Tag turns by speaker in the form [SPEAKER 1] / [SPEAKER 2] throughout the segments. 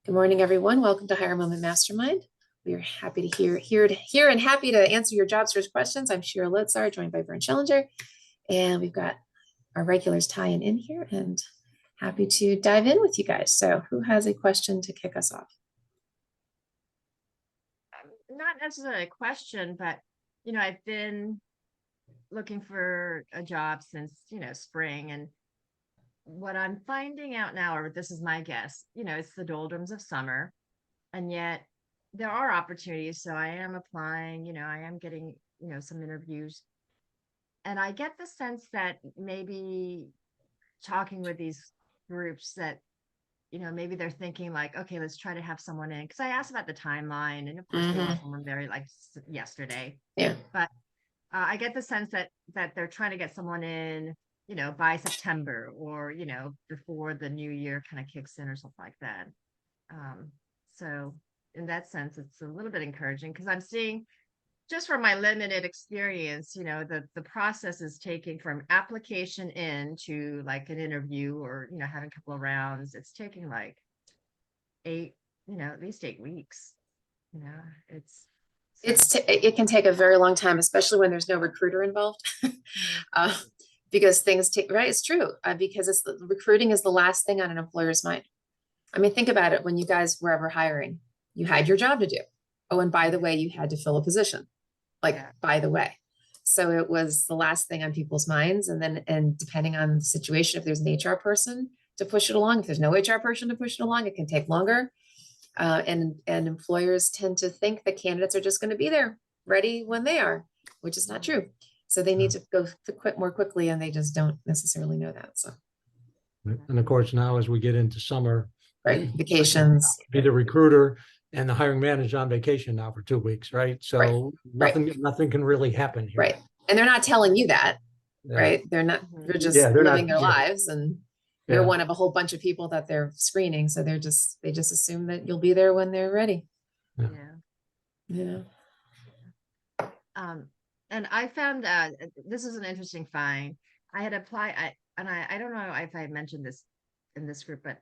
[SPEAKER 1] Good morning, everyone. Welcome to Higher Moment Mastermind. We are happy to hear and happy to answer your job search questions. I'm Shira Litzar, joined by Vern Schillinger, and we've got our regulars tying in here and happy to dive in with you guys. So who has a question to kick us off?
[SPEAKER 2] Not necessarily a question, but I've been looking for a job since spring, and what I'm finding out now, or this is my guess, it's the doldrums of summer, and yet there are opportunities. So I am applying, I am getting some interviews, and I get the sense that maybe talking with these groups that maybe they're thinking like, okay, let's try to have someone in. Because I asked about the timeline, and of course they want someone very like yesterday.
[SPEAKER 1] Yeah.
[SPEAKER 2] But I get the sense that they're trying to get someone in, by September, or before the new year kind of kicks in or something like that. So in that sense, it's a little bit encouraging because I'm seeing, just from my limited experience, the process is taking from application in to like an interview, or having a couple of rounds. It's taking like at least 8 weeks. It's
[SPEAKER 1] It can take a very long time, especially when there's no recruiter involved. Because things take, right? It's true. Because recruiting is the last thing on an employer's mind. I mean, think about it. When you guys were ever hiring, you had your job to do. Oh, and by the way, you had to fill a position. By the way. So it was the last thing on people's minds. And depending on the situation, if there's an HR person to push it along, if there's no HR person to push it along, it can take longer. And employers tend to think that candidates are just going to be there ready when they are, which is not true. So they need to go to quit more quickly, and they just don't necessarily know that. So,
[SPEAKER 3] and of course, now as we get into summer,
[SPEAKER 1] right, vacations,
[SPEAKER 3] be the recruiter and the hiring manager on vacation now for 2 weeks, right? So nothing can really happen here.
[SPEAKER 1] Right. And they're not telling you that, right? They're not, they're just living their lives, and you're one of a whole bunch of people that they're screening. So they just assume that you'll be there when they're ready.
[SPEAKER 2] Yeah. And I found this is an interesting find. I had applied, I don't know if I mentioned this in this group, but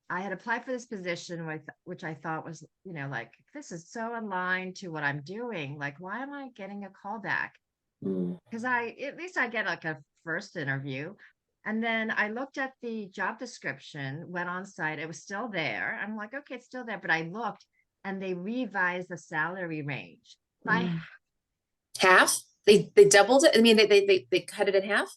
[SPEAKER 2] I had applied for this position which I thought was, like, this is so aligned to what I'm doing. Like, why am I getting a call back? Because at least I get like a first interview. And then I looked at the job description, went on site, it was still there. I'm like, okay, it's still there. But I looked, and they revised the salary range by
[SPEAKER 1] half. They doubled it. I mean, they cut it in half.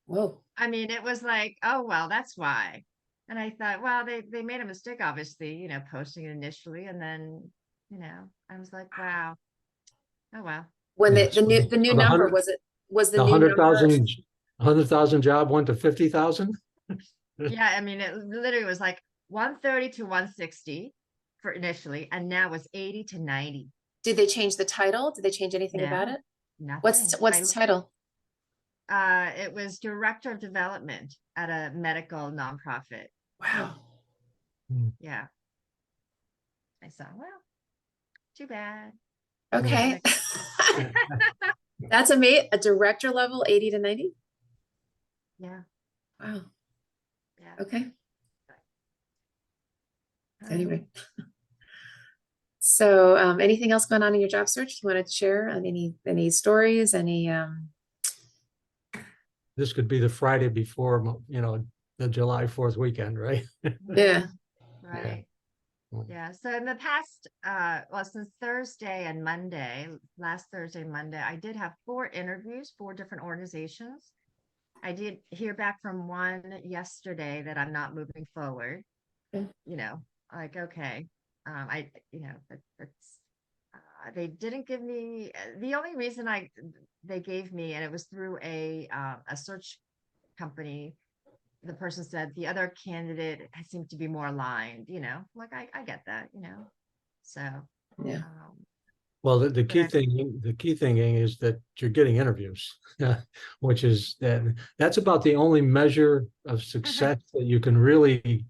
[SPEAKER 1] Whoa.
[SPEAKER 2] I mean, it was like, oh, well, that's why. And I thought, well, they made a mistake, obviously, posting it initially. And then, I was like, wow. Oh, wow.
[SPEAKER 1] When the new number was the new number
[SPEAKER 3] 100,000 job went to 50,000.
[SPEAKER 2] Yeah. I mean, it literally was like 130 to 160 for initially. And now it's 80 to 90.
[SPEAKER 1] Did they change the title? Did they change anything about it?
[SPEAKER 2] Nothing.
[SPEAKER 1] What's the title?
[SPEAKER 2] It was director of development at a medical nonprofit.
[SPEAKER 1] Wow.
[SPEAKER 2] Yeah. I saw, well, too bad.
[SPEAKER 1] Okay. That's a director level, 80 to 90.
[SPEAKER 2] Yeah.
[SPEAKER 1] Wow.
[SPEAKER 2] Yeah.
[SPEAKER 1] Okay. Anyway. So anything else going on in your job search you want to share on any stories,
[SPEAKER 3] This could be the Friday before, the July 4th weekend, right?
[SPEAKER 1] Yeah.
[SPEAKER 2] Right. Yeah. So in the past, since Thursday and Monday, last Thursday and Monday, I did have 4 interviews, 4 different organizations. I did hear back from one yesterday that I'm not moving forward. Like, okay. They didn't give me the only reason they gave me, and it was through a search company. The person said the other candidate seemed to be more aligned, like I get that, so
[SPEAKER 1] yeah.
[SPEAKER 3] Well, the key thing is that you're getting interviews, which is that's about the only measure of success that you can really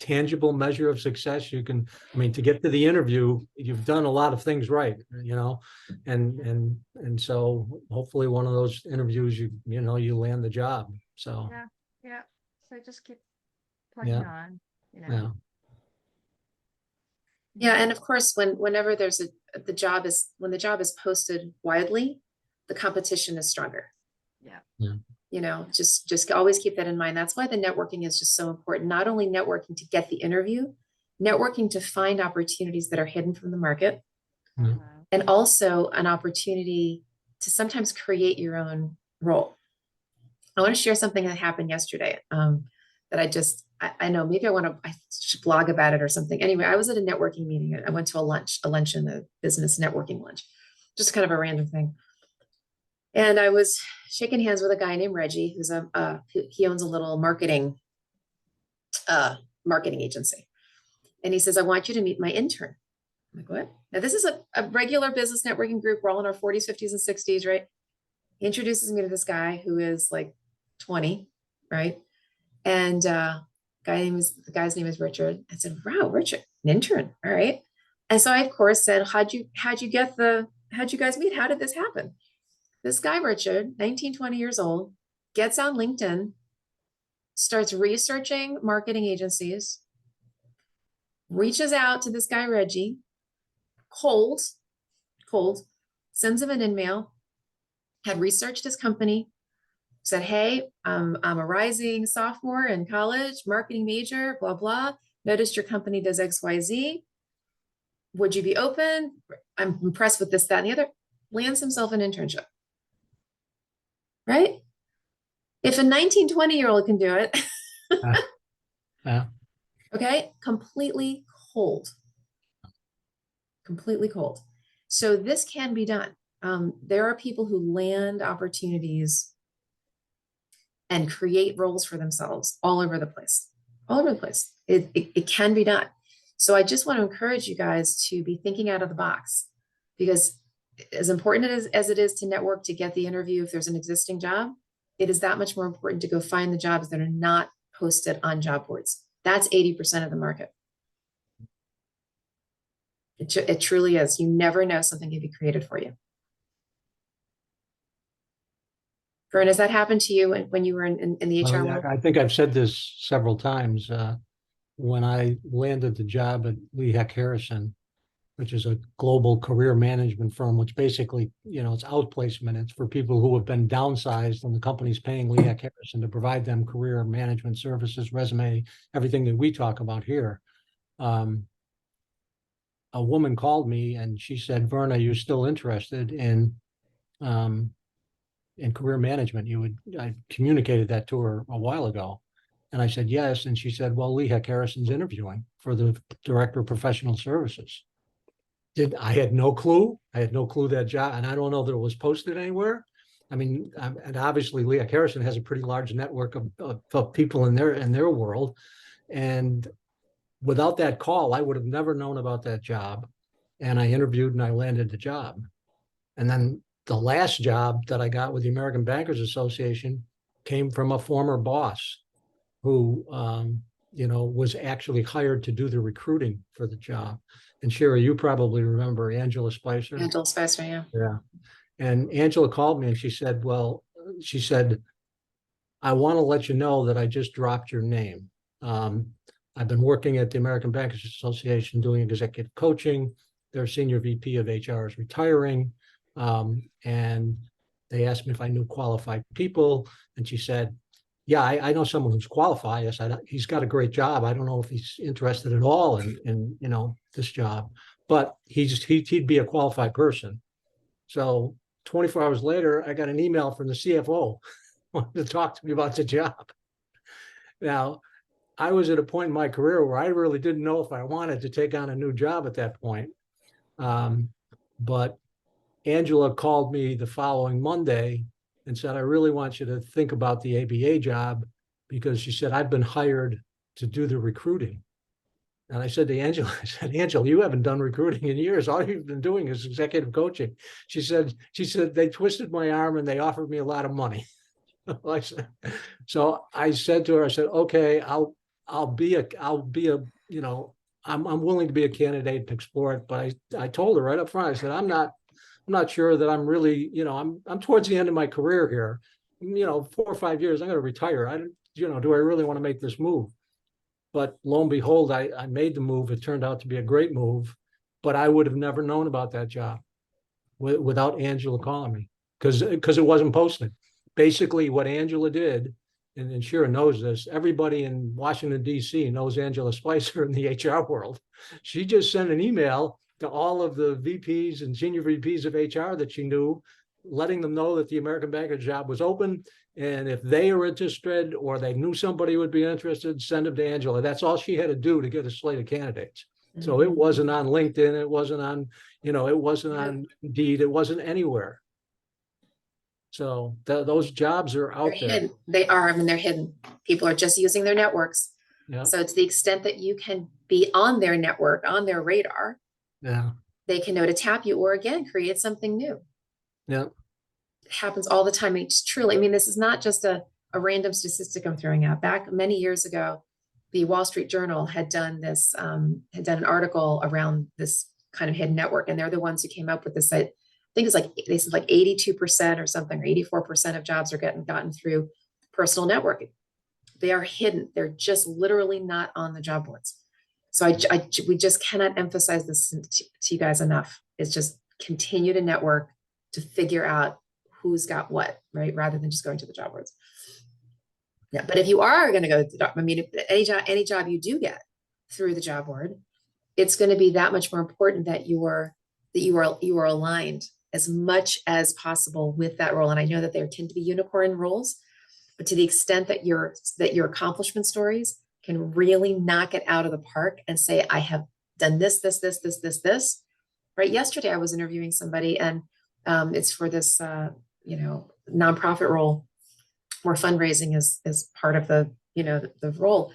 [SPEAKER 3] tangible measure of success. You can, I mean, to get to the interview, you've done a lot of things right, and so hopefully one of those interviews, you land the job. So
[SPEAKER 2] yeah. So just keep plugging on. you know.
[SPEAKER 3] Yeah.
[SPEAKER 1] Yeah, and of course, whenever there's when the job is posted widely, the competition is stronger.
[SPEAKER 2] Yeah.
[SPEAKER 3] Yeah.
[SPEAKER 1] You know, just always keep that in mind. That's why the networking is just so important. Not only networking to get the interview, networking to find opportunities that are hidden from the market,
[SPEAKER 3] Yeah.
[SPEAKER 1] and also an opportunity to sometimes create your own role. I want to share something that happened yesterday. That I know maybe I should blog about it or something. Anyway, I was at a networking meeting. I went to a luncheon, a business networking lunch, just kind of a random thing. And I was shaking hands with a guy named Reggie, he owns a little marketing agency. And he says, I want you to meet my intern. I'm like, what? Now this is a regular business networking group. We're all in our 40s, 50s, and 60s, right? He introduces me to this guy who is like 20, right? And the guy's name is Richard. I said, wow, Richard, an intern. All right. And so I, of course, said, how'd you guys meet? How did this happen? This guy, Richard, 19, 20 years old, gets on LinkedIn, starts researching marketing agencies, reaches out to this guy, Reggie, cold, sends him an email, had researched his company, said, hey, I'm a rising sophomore in college, marketing major, blah, blah. Noticed your company does XYZ. Would you be open? I'm impressed with this, that, and the other. Lands himself an internship. Right? If a 19, 20-year-old can do it,
[SPEAKER 3] Yeah.
[SPEAKER 1] okay, completely cold. Completely cold. So this can be done. There are people who land opportunities and create roles for themselves all over the place. All over the place. It can be done. So I just want to encourage you guys to be thinking out of the box, because as important as it is to network to get the interview if there's an existing job, it is that much more important to go find the jobs that are not posted on job boards. That's 80% of the market. It truly is. You never know, something can be created for you. Vern, has that happened to you when you were in the HR
[SPEAKER 3] Well,
[SPEAKER 1] world?
[SPEAKER 3] I think I've said this several times. When I landed the job at Lee Heck Harrison, which is a global career management firm, which basically, it's outplacement. It's for people who have been downsized and the company's paying Lee Heck Harrison to provide them career management services, resume, everything that we talk about here. A woman called me and she said, Vern, are you still interested in career management? I communicated that to her a while ago. And I said, yes. And she said, well, Lee Heck Harrison's interviewing for the director of professional services. I had no clue. I had no clue that job. And I don't know that it was posted anywhere. I mean, and obviously Lee Heck Harrison has a pretty large network of people in their world. And without that call, I would have never known about that job. And I interviewed and I landed the job. And then the last job that I got with the American Bankers Association came from a former boss who, was actually hired to do the recruiting for the job. And Sherry, you probably remember Angela Spicer.
[SPEAKER 1] Angela Spicer, yeah.
[SPEAKER 3] Yeah. And Angela called me and she said, I want to let you know that I just dropped your name. I've been working at the American Bankers Association doing executive coaching. Their senior VP of HR is retiring. And they asked me if I knew qualified people. And she said, yeah, I know someone who's qualified. I said, he's got a great job. I don't know if he's interested at all in this job, but he'd be a qualified person. So 24 hours later, I got an email from the CFO wanted to talk to me about the job. Now, I was at a point in my career where I really didn't know if I wanted to take on a new job at that point. But Angela called me the following Monday and said, I really want you to think about the ABA job, because she said, I've been hired to do the recruiting. And I said to Angela, Angela, you haven't done recruiting in years. All you've been doing is executive coaching. She said, they twisted my arm and they offered me a lot of money. So I said to her, okay, I'm willing to be a candidate to explore it. But I told her right up front, I said, I'm not sure that I'm really, I'm towards the end of my career here. 4 or 5 years, I'm going to retire. Do I really want to make this move? But lo and behold, I made the move. It turned out to be a great move, but I would have never known about that job without Angela calling me because it wasn't posted. Basically, what Angela did, and Shira knows this, everybody in Washington, D.C. knows Angela Spicer in the HR world. She just sent an email to all of the VPs and senior VPs of HR that she knew, letting them know that the American Banker job was open. And if they are interested or they knew somebody would be interested, send them to Angela. That's all she had to do to get a slate of candidates. So it wasn't on LinkedIn. It wasn't on, it wasn't on Indeed. It wasn't anywhere. So those jobs are out
[SPEAKER 1] They're
[SPEAKER 3] there.
[SPEAKER 1] hidden. They are, I mean, they're hidden. People are just using their networks.
[SPEAKER 3] Yeah.
[SPEAKER 1] So to the extent that you can be on their network, on their radar,
[SPEAKER 3] Yeah.
[SPEAKER 1] they can know to tap you or again, create something new.
[SPEAKER 3] Yeah.
[SPEAKER 1] It happens all the time. It's truly, I mean, this is not just a random statistic I'm throwing out. Back many years ago, the Wall Street Journal had done this, had done an article around this kind of hidden network. And they're the ones who came up with this. I think it's like, they said like 82% or something, or 84% of jobs are gotten through personal networking. They are hidden. They're just literally not on the job boards. So we just cannot emphasize this to you guys enough. It's just continue to network to figure out who's got what, right? Rather than just going to the job boards. Yeah, but if you are going to go to the job, I mean, any job you do get through the job board, it's going to be that much more important that you are aligned as much as possible with that role. And I know that there tend to be unicorn roles, but to the extent that your accomplishment stories can really knock it out of the park and say, I have done this, right? Yesterday, I was interviewing somebody and it's for this, nonprofit role where fundraising is part of the role.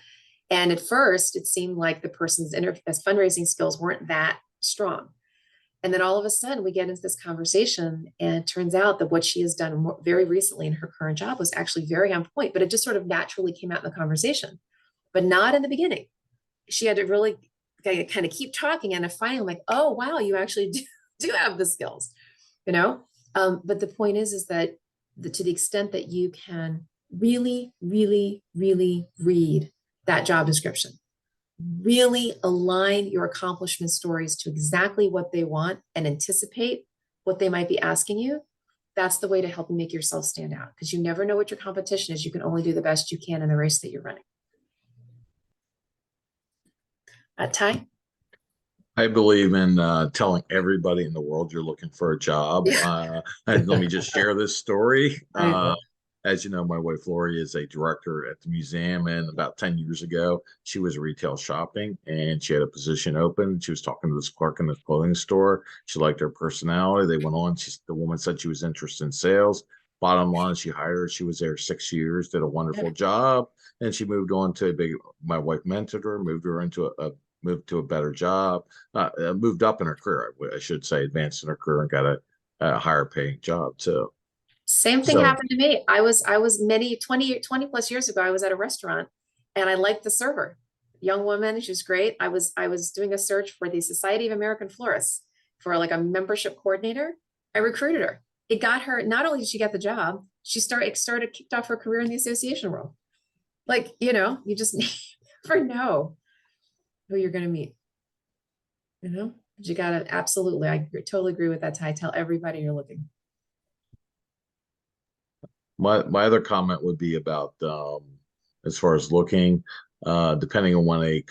[SPEAKER 1] And at first it seemed like the person's fundraising skills weren't that strong. And then all of a sudden we get into this conversation and it turns out that what she has done very recently in her current job was actually very on point, but it just sort of naturally came out in the conversation, but not in the beginning. She had to really kind of keep talking. And finally I'm like, oh, wow, you actually do have the skills, but the point is that to the extent that you can really, really, really read that job description, really align your accomplishment stories to exactly what they want and anticipate what they might be asking you, that's the way to help you make yourself stand out, because you never know what your competition is. You can only do the best you can in the race that you're running. Ty?
[SPEAKER 4] I believe in telling everybody in the world you're looking for a job. And let me just share this story. As you know, my wife Lori is a director at the museum, and about 10 years ago, she was retail shopping and she had a position open. She was talking to this clerk in the clothing store. She liked her personality. They went on. The woman said she was interested in sales. Bottom line, she hired her. She was there 6 years, did a wonderful job, and she moved on to my wife mentored her, moved her into moved to a better job, moved up in her career, I should say, advanced in her career and got a higher paying job too.
[SPEAKER 1] Same thing happened to me. I was 20 plus years ago, I was at a restaurant and I liked the server, young woman. She was great. I was doing a search for the Society of American Florists for like a membership coordinator. I recruited her. It got her, not only did she get the job, she kicked off her career in the association world. Like, you just never know who you're going to meet, but you got to absolutely, I totally agree with that, Ty. Tell everybody you're looking.
[SPEAKER 4] My other comment would be about as far as looking, depending on when a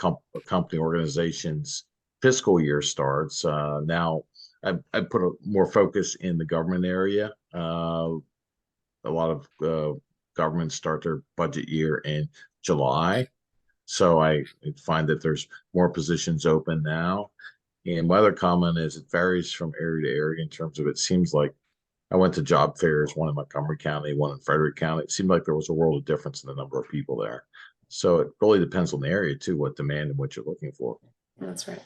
[SPEAKER 4] company organization's fiscal year starts. Now, I put more focus in the government area. A lot of governments start their budget year in July. So I find that there's more positions open now. And my other comment is it varies from area to area in terms of, it seems like I went to job fairs, one in Montgomery County, one in Frederick County. It seemed like there was a world of difference in the number of people there. So it really depends on the area too, what demand and what you're looking for.
[SPEAKER 1] That's right.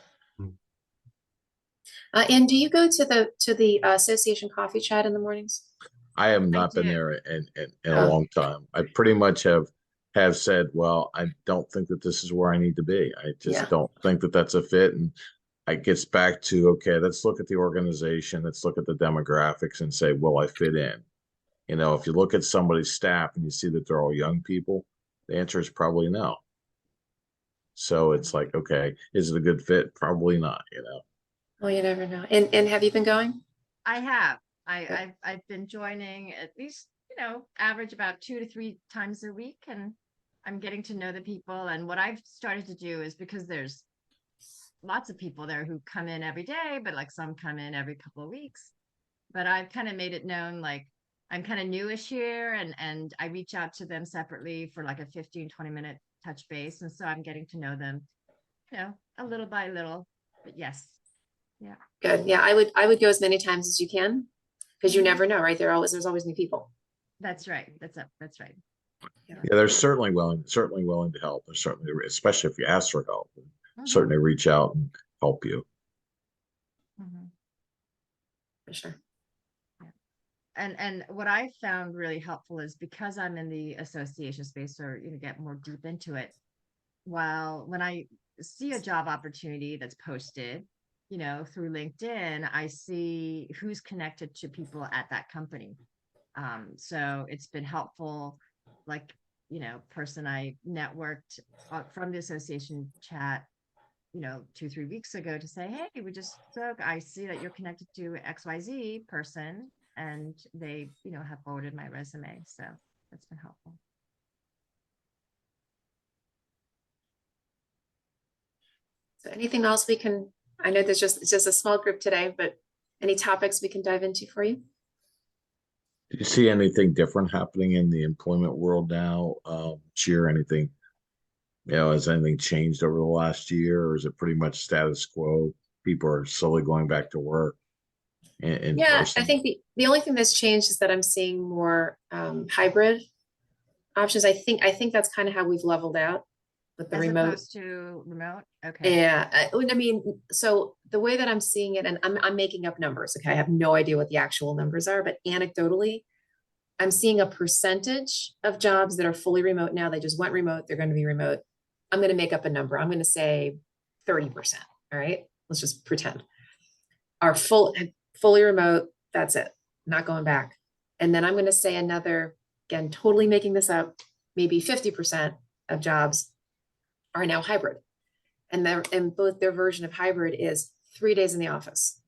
[SPEAKER 1] And do you go to the association coffee chat in the mornings?
[SPEAKER 4] I have not been there in a long time. I pretty much have said, well, I don't think that this is where I need to be. I just don't think that that's a fit. And it gets back to, okay, let's look at the organization. Let's look at the demographics and say, will I fit in? If you look at somebody's staff and you see that they're all young people, the answer is probably no. So it's like, okay, is it a good fit? Probably not, you know.
[SPEAKER 1] Well, you never know. And have you been going?
[SPEAKER 2] I have. I've been joining at least, average about 2 to 3 times a week, and I'm getting to know the people. And what I've started to do is, because there's lots of people there who come in every day, but like some come in every couple of weeks. But I've kind of made it known, like, I'm kind of newish here, and I reach out to them separately for like a 15-20 minute touch base. And so I'm getting to know them, a little by little. But yes. Yeah.
[SPEAKER 1] Good. Yeah, I would go as many times as you can, because you never know, right? There's always new people.
[SPEAKER 2] That's right. That's right.
[SPEAKER 4] Yeah, they're certainly willing to help. They're certainly, especially if you ask for help, certainly reach out and help you.
[SPEAKER 2] Mhm.
[SPEAKER 1] For sure.
[SPEAKER 2] And what I found really helpful is, because I'm in the association space, or get more deep into it, when I see a job opportunity that's posted, through LinkedIn, I see who's connected to people at that company. So it's been helpful, like, person I networked from the association chat, 2-3 weeks ago, to say, hey, we just spoke. I see that you're connected to XYZ person, and they, have forwarded my resume. So that's been helpful.
[SPEAKER 1] So anything else I know it's just a small group today, but any topics we can dive into for you?
[SPEAKER 4] Do you see anything different happening in the employment world now? Cheer, anything, has anything changed over the last year, or is it pretty much status quo? People are slowly going back to work in
[SPEAKER 1] Yeah,
[SPEAKER 4] person.
[SPEAKER 1] I think the only thing that's changed is that I'm seeing more hybrid options. I think that's kind of how we've leveled out with the
[SPEAKER 2] As
[SPEAKER 1] remote.
[SPEAKER 2] opposed to remote. Okay.
[SPEAKER 1] Yeah, I mean, so the way that I'm seeing it, and I'm making up numbers, okay? I have no idea what the actual numbers are, but anecdotally, I'm seeing a percentage of jobs that are fully remote now. They just went remote. They're going to be remote. I'm going to make up a number. I'm going to say 30%. All right. Let's just pretend. Are fully remote. That's it. Not going back. And then I'm going to say another, again, totally making this up, maybe 50% of jobs are now hybrid. And both their version of hybrid is 3 days in the office.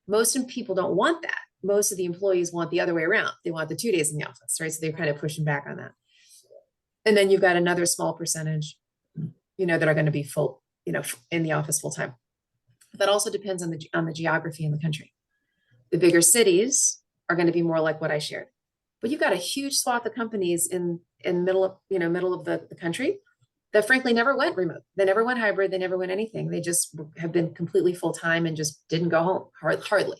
[SPEAKER 1] Most people don't want that. Most of the employees want the other way around. They want the 2 days in the office, right? So they're kind of pushing back on that. And then you've got another small percentage, that are going to be full, in the office full time. That also depends on the geography in the country. The bigger cities are going to be more like what I shared. But you've got a huge swath of companies in middle of the country that frankly never went remote. They never went hybrid. They never went anything. They just have been completely full time and just didn't go home. Hardly.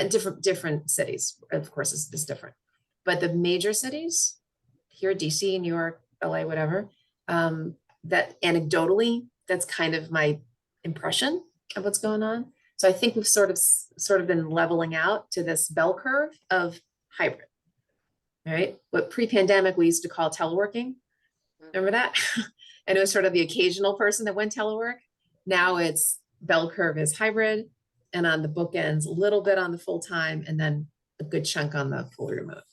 [SPEAKER 1] Different cities, of course, is different. But the major cities here, DC, New York, LA, whatever, that anecdotally, that's kind of my impression of what's going on. So I think we've sort of been leveling out to this bell curve of hybrid. All right. What pre-pandemic we used to call teleworking. Remember that? And it was sort of the occasional person that went telework. Now it's bell curve is hybrid, and on the bookends, a little bit on the full time, and then a good chunk on the fully remote.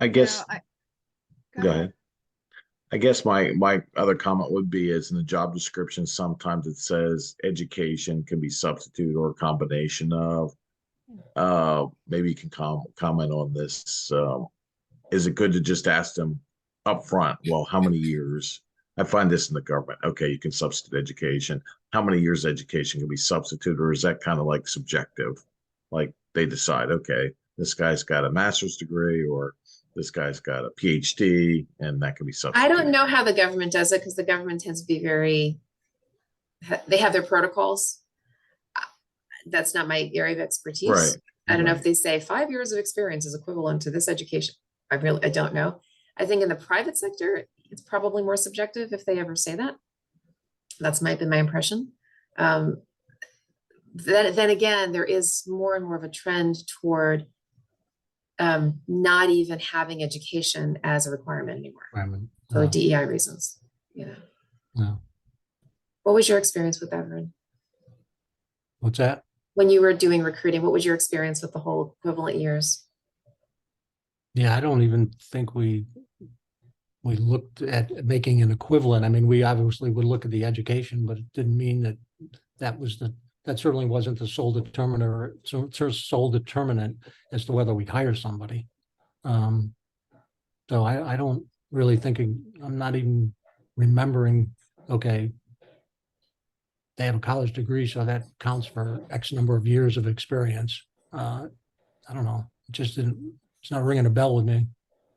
[SPEAKER 4] I guess,
[SPEAKER 2] Go
[SPEAKER 4] ahead. I guess my other comment would be is, in the job description, sometimes it says education can be substitute or a combination of. Maybe you can comment on this. Is it good to just ask them up front, well, how many years? I find this in the government. Okay, you can substitute education. How many years education can be substituted, or is that kind of like subjective? Like they decide, okay, this guy's got a master's degree, or this guy's got a PhD, and that can be
[SPEAKER 1] I
[SPEAKER 4] substituted.
[SPEAKER 1] don't know how the government does it, because the government tends to be they have their protocols. That's not my area of expertise.
[SPEAKER 4] Right.
[SPEAKER 1] I don't know if
[SPEAKER 4] Right.
[SPEAKER 1] they say 5 years of experience is equivalent to this education. I don't know. I think in the private sector, it's probably more subjective if they ever say that. That's might be my impression. Then again, there is more and more of a trend toward not even having education as a requirement anymore for DEI reasons.
[SPEAKER 3] No.
[SPEAKER 1] What was your experience with that, Vern?
[SPEAKER 3] What's that?
[SPEAKER 1] When you were doing recruiting, what was your experience with the whole equivalent years?
[SPEAKER 3] Yeah, I don't even think we looked at making an equivalent. I mean, we obviously would look at the education, but it didn't mean that that certainly wasn't the sole determiner, sole determinant as to whether we hire somebody. So I don't really think, I'm not even remembering, okay, they have a college degree, so that counts for X number of years of experience. I don't know. It just didn't, it's not ringing a bell with me.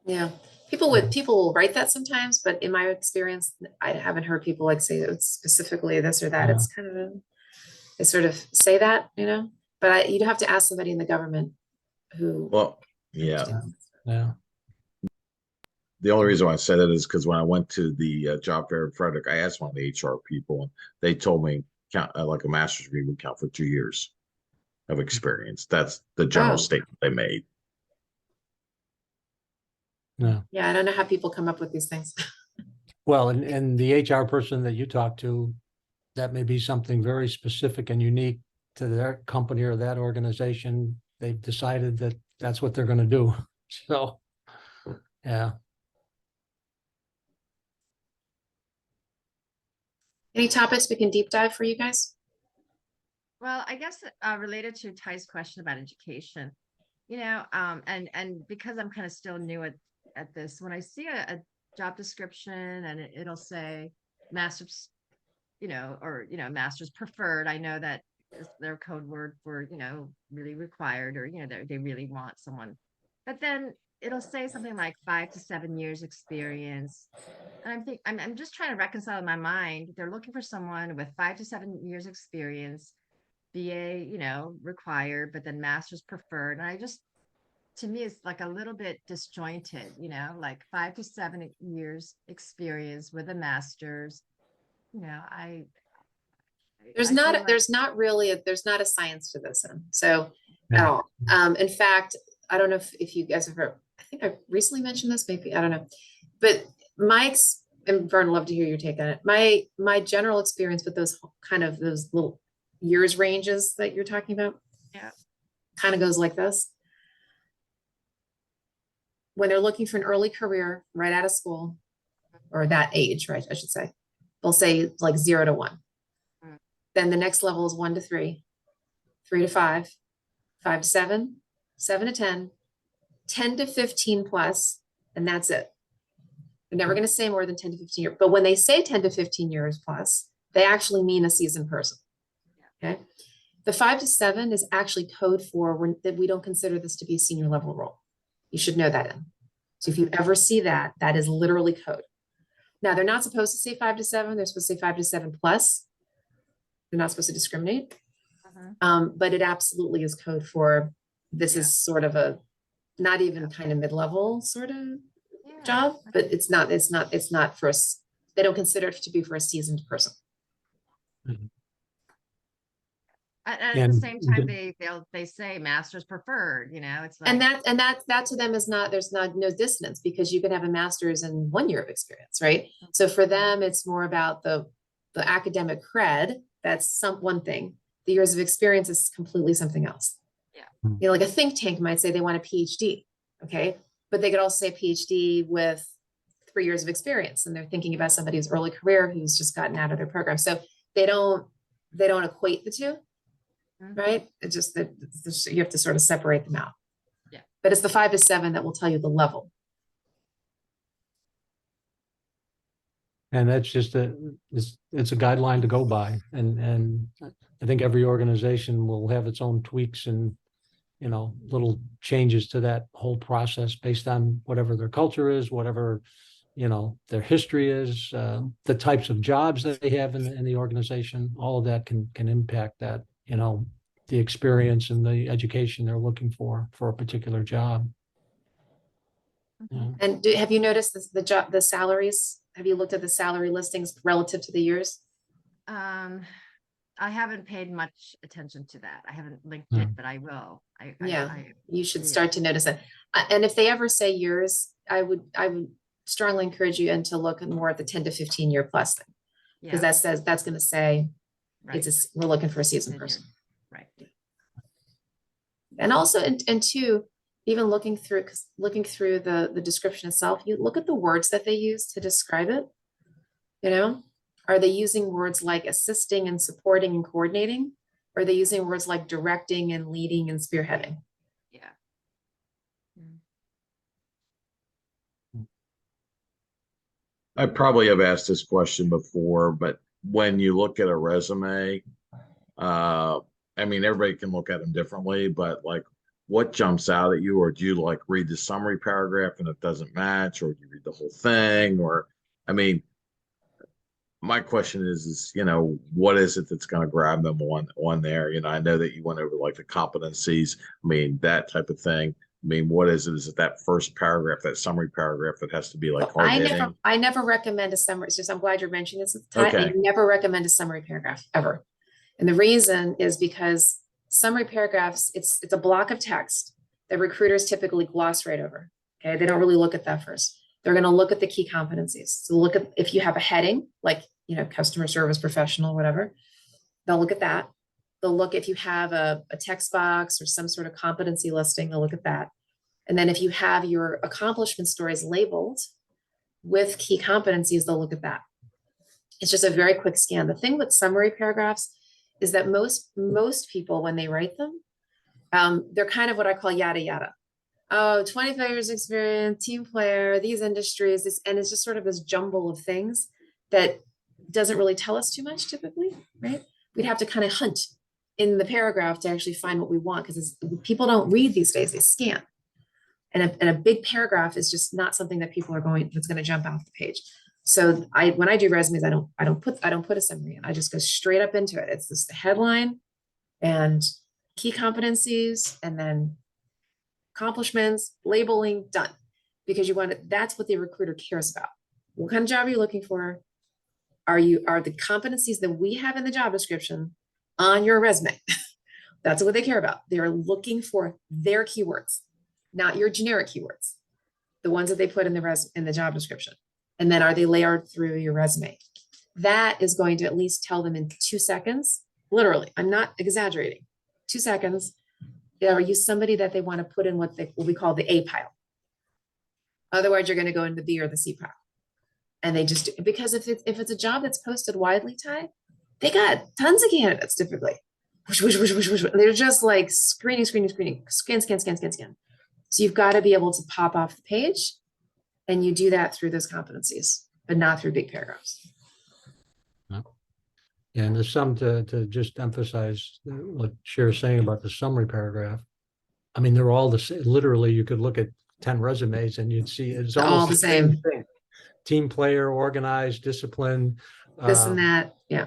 [SPEAKER 1] Yeah, people will write that sometimes, but in my experience, I haven't heard people like say it's specifically this or that.
[SPEAKER 3] Yeah.
[SPEAKER 1] It's kind of they sort of say that, but you'd have to ask somebody in the government who.
[SPEAKER 4] Well, yeah.
[SPEAKER 1] understands.
[SPEAKER 3] Yeah.
[SPEAKER 4] The only reason why I said that is because when I went to the job fair in Frederick, I asked one of the HR people, and they told me count like a master's degree would count for 2 years of experience. That's the general
[SPEAKER 1] Oh.
[SPEAKER 4] statement they made.
[SPEAKER 3] Yeah.
[SPEAKER 1] Yeah, I don't know how people come up with these things.
[SPEAKER 3] Well, and the HR person that you talk to, that may be something very specific and unique to their company or that organization. They've decided that that's what they're going to do. So, yeah.
[SPEAKER 1] Any topics we can deep dive for you guys?
[SPEAKER 2] Well, I guess related to Ty's question about education, and because I'm kind of still new at this, when I see a job description and it'll say master's, or master's preferred, I know that is their code word for really required, or they really want someone. But then it'll say something like 5 to 7 years experience. And I'm just trying to reconcile in my mind. They're looking for someone with 5 to 7 years experience, BA, required, but then master's preferred. And to me, it's like a little bit disjointed, like 5 to 7 years experience with a master's.
[SPEAKER 1] There's
[SPEAKER 2] I feel like,
[SPEAKER 1] there's not a science to this. So at
[SPEAKER 3] Yeah.
[SPEAKER 1] all. In fact, I don't know if you guys have heard, I think I recently mentioned this, maybe, I don't know. But and Vern, love to hear your take on it. My general experience with those little years ranges that you're talking about.
[SPEAKER 2] Yeah.
[SPEAKER 1] Kind of goes like this. When they're looking for an early career right out of school, or that age, right, I should say, they'll say like 0 to 1.
[SPEAKER 2] Mm.
[SPEAKER 1] Then the next level is 1 to 3, 3 to 5, 5 to 7, 7 to 10, 10 to 15 plus, and that's it. They're never going to say more than 10 to 15 years. But when they say 10 to 15 years plus, they actually mean a seasoned person. Okay. The 5 to 7 is actually code for that we don't consider this to be a senior level role. You should know that. So if you ever see that, that is literally code. Now, they're not supposed to say 5 to 7. They're supposed to say 5 to 7 plus. They're not supposed to discriminate. But it absolutely is code for this is sort of a not even kind of mid-level sort of job, but it's not for us. They don't consider it to be for a seasoned person.
[SPEAKER 3] Mhm.
[SPEAKER 2] And at
[SPEAKER 3] And
[SPEAKER 2] the same time,
[SPEAKER 3] the-
[SPEAKER 2] they say master's preferred, it's like.
[SPEAKER 1] And that to them is there's no dissonance, because you can have a master's in 1 year of experience, right? So for them, it's more about the academic cred. That's one thing. The years of experience is completely something else.
[SPEAKER 2] Yeah.
[SPEAKER 1] Like a think tank might say they want a PhD, okay? But they could also say PhD with 3 years of experience, and they're thinking about somebody who's early career who's just gotten out of their program. So they don't equate the two, right? It's just that you have to sort of separate them out.
[SPEAKER 2] Yeah.
[SPEAKER 1] But it's the 5 to 7 that will tell you the level.
[SPEAKER 3] And that's just it's a guideline to go by. And I think every organization will have its own tweaks and, little changes to that whole process based on whatever their culture is, whatever, their history is, the types of jobs that they have in the organization. All of that can impact that, the experience and the education they're looking for a particular job. Yeah.
[SPEAKER 1] And have you noticed the salaries? Have you looked at the salary listings relative to the years?
[SPEAKER 2] I haven't paid much attention to that. I haven't linked
[SPEAKER 3] Yeah.
[SPEAKER 2] it, but I will.
[SPEAKER 1] You should
[SPEAKER 2] yeah.
[SPEAKER 1] start to notice it. And if they ever say years, I would strongly encourage you to look more at the 10 to 15 year plus thing, because that's going to say
[SPEAKER 2] right.
[SPEAKER 1] we're looking for a seasoned
[SPEAKER 2] Tenure.
[SPEAKER 1] person.
[SPEAKER 2] Right.
[SPEAKER 1] And also, and two, even looking through, looking through the description itself, you look at the words that they use to describe it. You know, are they using words like assisting and supporting and coordinating? Or are they using words like directing and leading and spearheading?
[SPEAKER 2] Yeah.
[SPEAKER 4] I probably have asked this question before, but when you look at a resume, I mean, everybody can look at them differently, but like what jumps out at you, or do you like read the summary paragraph and it doesn't match, or do you read the whole thing? Or, I mean, my question is, what is it that's going to grab them on there? I know that you went over like the competencies, I mean, that type of thing. I mean, what is it? Is it that first paragraph, that summary paragraph that has to be like hard hitting?
[SPEAKER 1] I never recommend a summary. So I'm glad you're mentioning this. I
[SPEAKER 4] Okay.
[SPEAKER 1] never recommend a summary paragraph ever. And the reason is because summary paragraphs, it's a block of text that recruiters typically gloss right over. Okay. They don't really look at that first. They're going to look at the key competencies. So look at, if you have a heading, like, customer service professional, whatever, they'll look at that. They'll look if you have a text box or some sort of competency listing, they'll look at that. And then if you have your accomplishment stories labeled with key competencies, they'll look at that. It's just a very quick scan. The thing with summary paragraphs is that most people, when they write them, they're kind of what I call yada yada. Oh, 25 years experience, team player, these industries, and it's just sort of this jumble of things that doesn't really tell us too much typically, right? We'd have to kind of hunt in the paragraph to actually find what we want, because people don't read these days, they scan. And a big paragraph is just not something that people are that's going to jump off the page. So when I do resumes, I don't put a summary in. I just go straight up into it. It's just the headline and key competencies, and then accomplishments, labeling, done. Because that's what the recruiter cares about. What kind of job are you looking for? Are the competencies that we have in the job description on your resume? That's what they care about. They're looking for their keywords, not your generic keywords, the ones that they put in the job description. And then are they layered through your resume? That is going to at least tell them in 2 seconds, literally, I'm not exaggerating, 2 seconds, are you somebody that they want to put in what we call the A pile? Otherwise, you're going to go into the B or the C pile. And they just, because if it's a job that's posted widely, Ty, they got tons of candidates typically. Whoosh, whoosh, whoosh, whoosh, whoosh. They're just like screening, scan. So you've got to be able to pop off the page, and you do that through those competencies, but not through big paragraphs.
[SPEAKER 3] And there's some to just emphasize what Cher's saying about the summary paragraph. I mean, they're all the same. Literally, you could look at 10 resumes and you'd see it's almost
[SPEAKER 1] all the same
[SPEAKER 3] thing. Team player, organized, disciplined.
[SPEAKER 1] This and that. Yeah.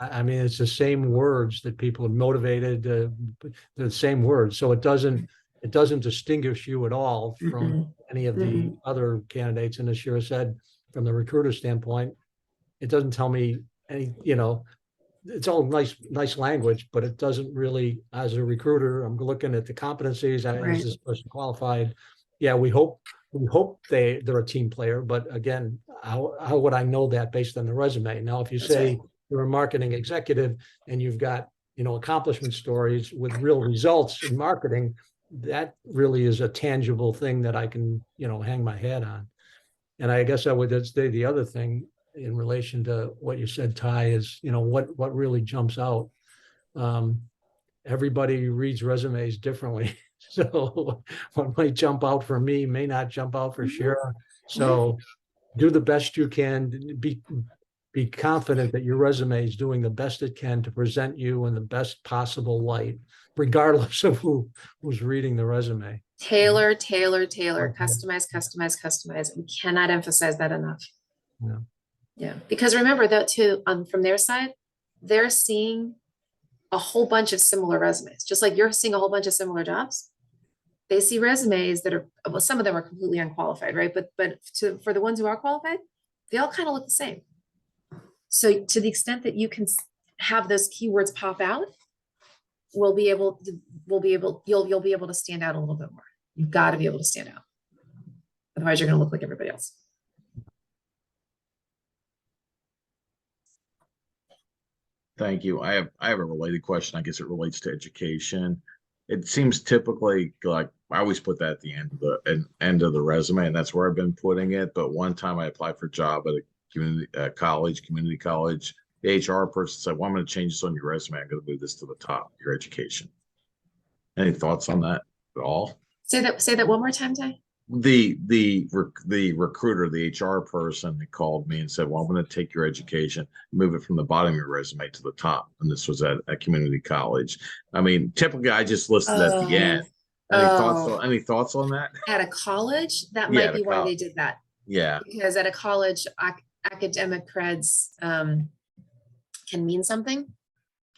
[SPEAKER 3] I mean, it's the same words that people are motivated. The same words. So it doesn't distinguish you at all from any of the other candidates. And as Shira said, from the recruiter standpoint, it doesn't tell me any, it's all nice language, but it doesn't really, as a recruiter, I'm looking at the competencies.
[SPEAKER 1] Right.
[SPEAKER 3] Is this person qualified? Yeah, we hope they're a team player, but again, how would I know that based on the resume? Now, if you say you're a marketing executive and you've got, accomplishment stories with real results in marketing, that really is a tangible thing that I can, hang my hat on. And I guess I would say the other thing in relation to what you said, Ty, is, what really jumps out. Everybody reads resumes differently. So what might jump out for me may not jump out for Shira. So do the best you can. Be confident that your resume is doing the best it can to present you in the best possible light, regardless of who's reading the resume.
[SPEAKER 1] Tailor, customize. We cannot emphasize that enough. Yeah. Because remember that too, from their side, they're seeing a whole bunch of similar resumes, just like you're seeing a whole bunch of similar jobs. They see resumes that are, well, some of them are completely unqualified, right? But for the ones who are qualified, they all kind of look the same. So to the extent that you can have those keywords pop out, you'll be able to stand out a little bit more. You've got to be able to stand out. Otherwise, you're going to look like everybody else.
[SPEAKER 4] Thank you. I have a related question. I guess it relates to education. It seems typically like I always put that at the end of the resume, and that's where I've been putting it. But one time I applied for a job at a community college. The HR person said, "Well, I'm going to change this on your resume. I'm going to move this to the top, your education." Any thoughts on that at all?
[SPEAKER 1] Say that one more time, Ty.
[SPEAKER 4] The recruiter, the HR person, that called me and said, "Well, I'm going to take your education, move it from the bottom of your resume to the top." And this was at a community college. I mean, typically, I just listed at the end. Any thoughts on that?
[SPEAKER 1] At a college, that
[SPEAKER 4] Yeah,
[SPEAKER 1] might
[SPEAKER 4] at a
[SPEAKER 1] be why
[SPEAKER 4] col-
[SPEAKER 1] they did that.
[SPEAKER 4] Yeah,
[SPEAKER 1] Because at a college, academic creds can mean something.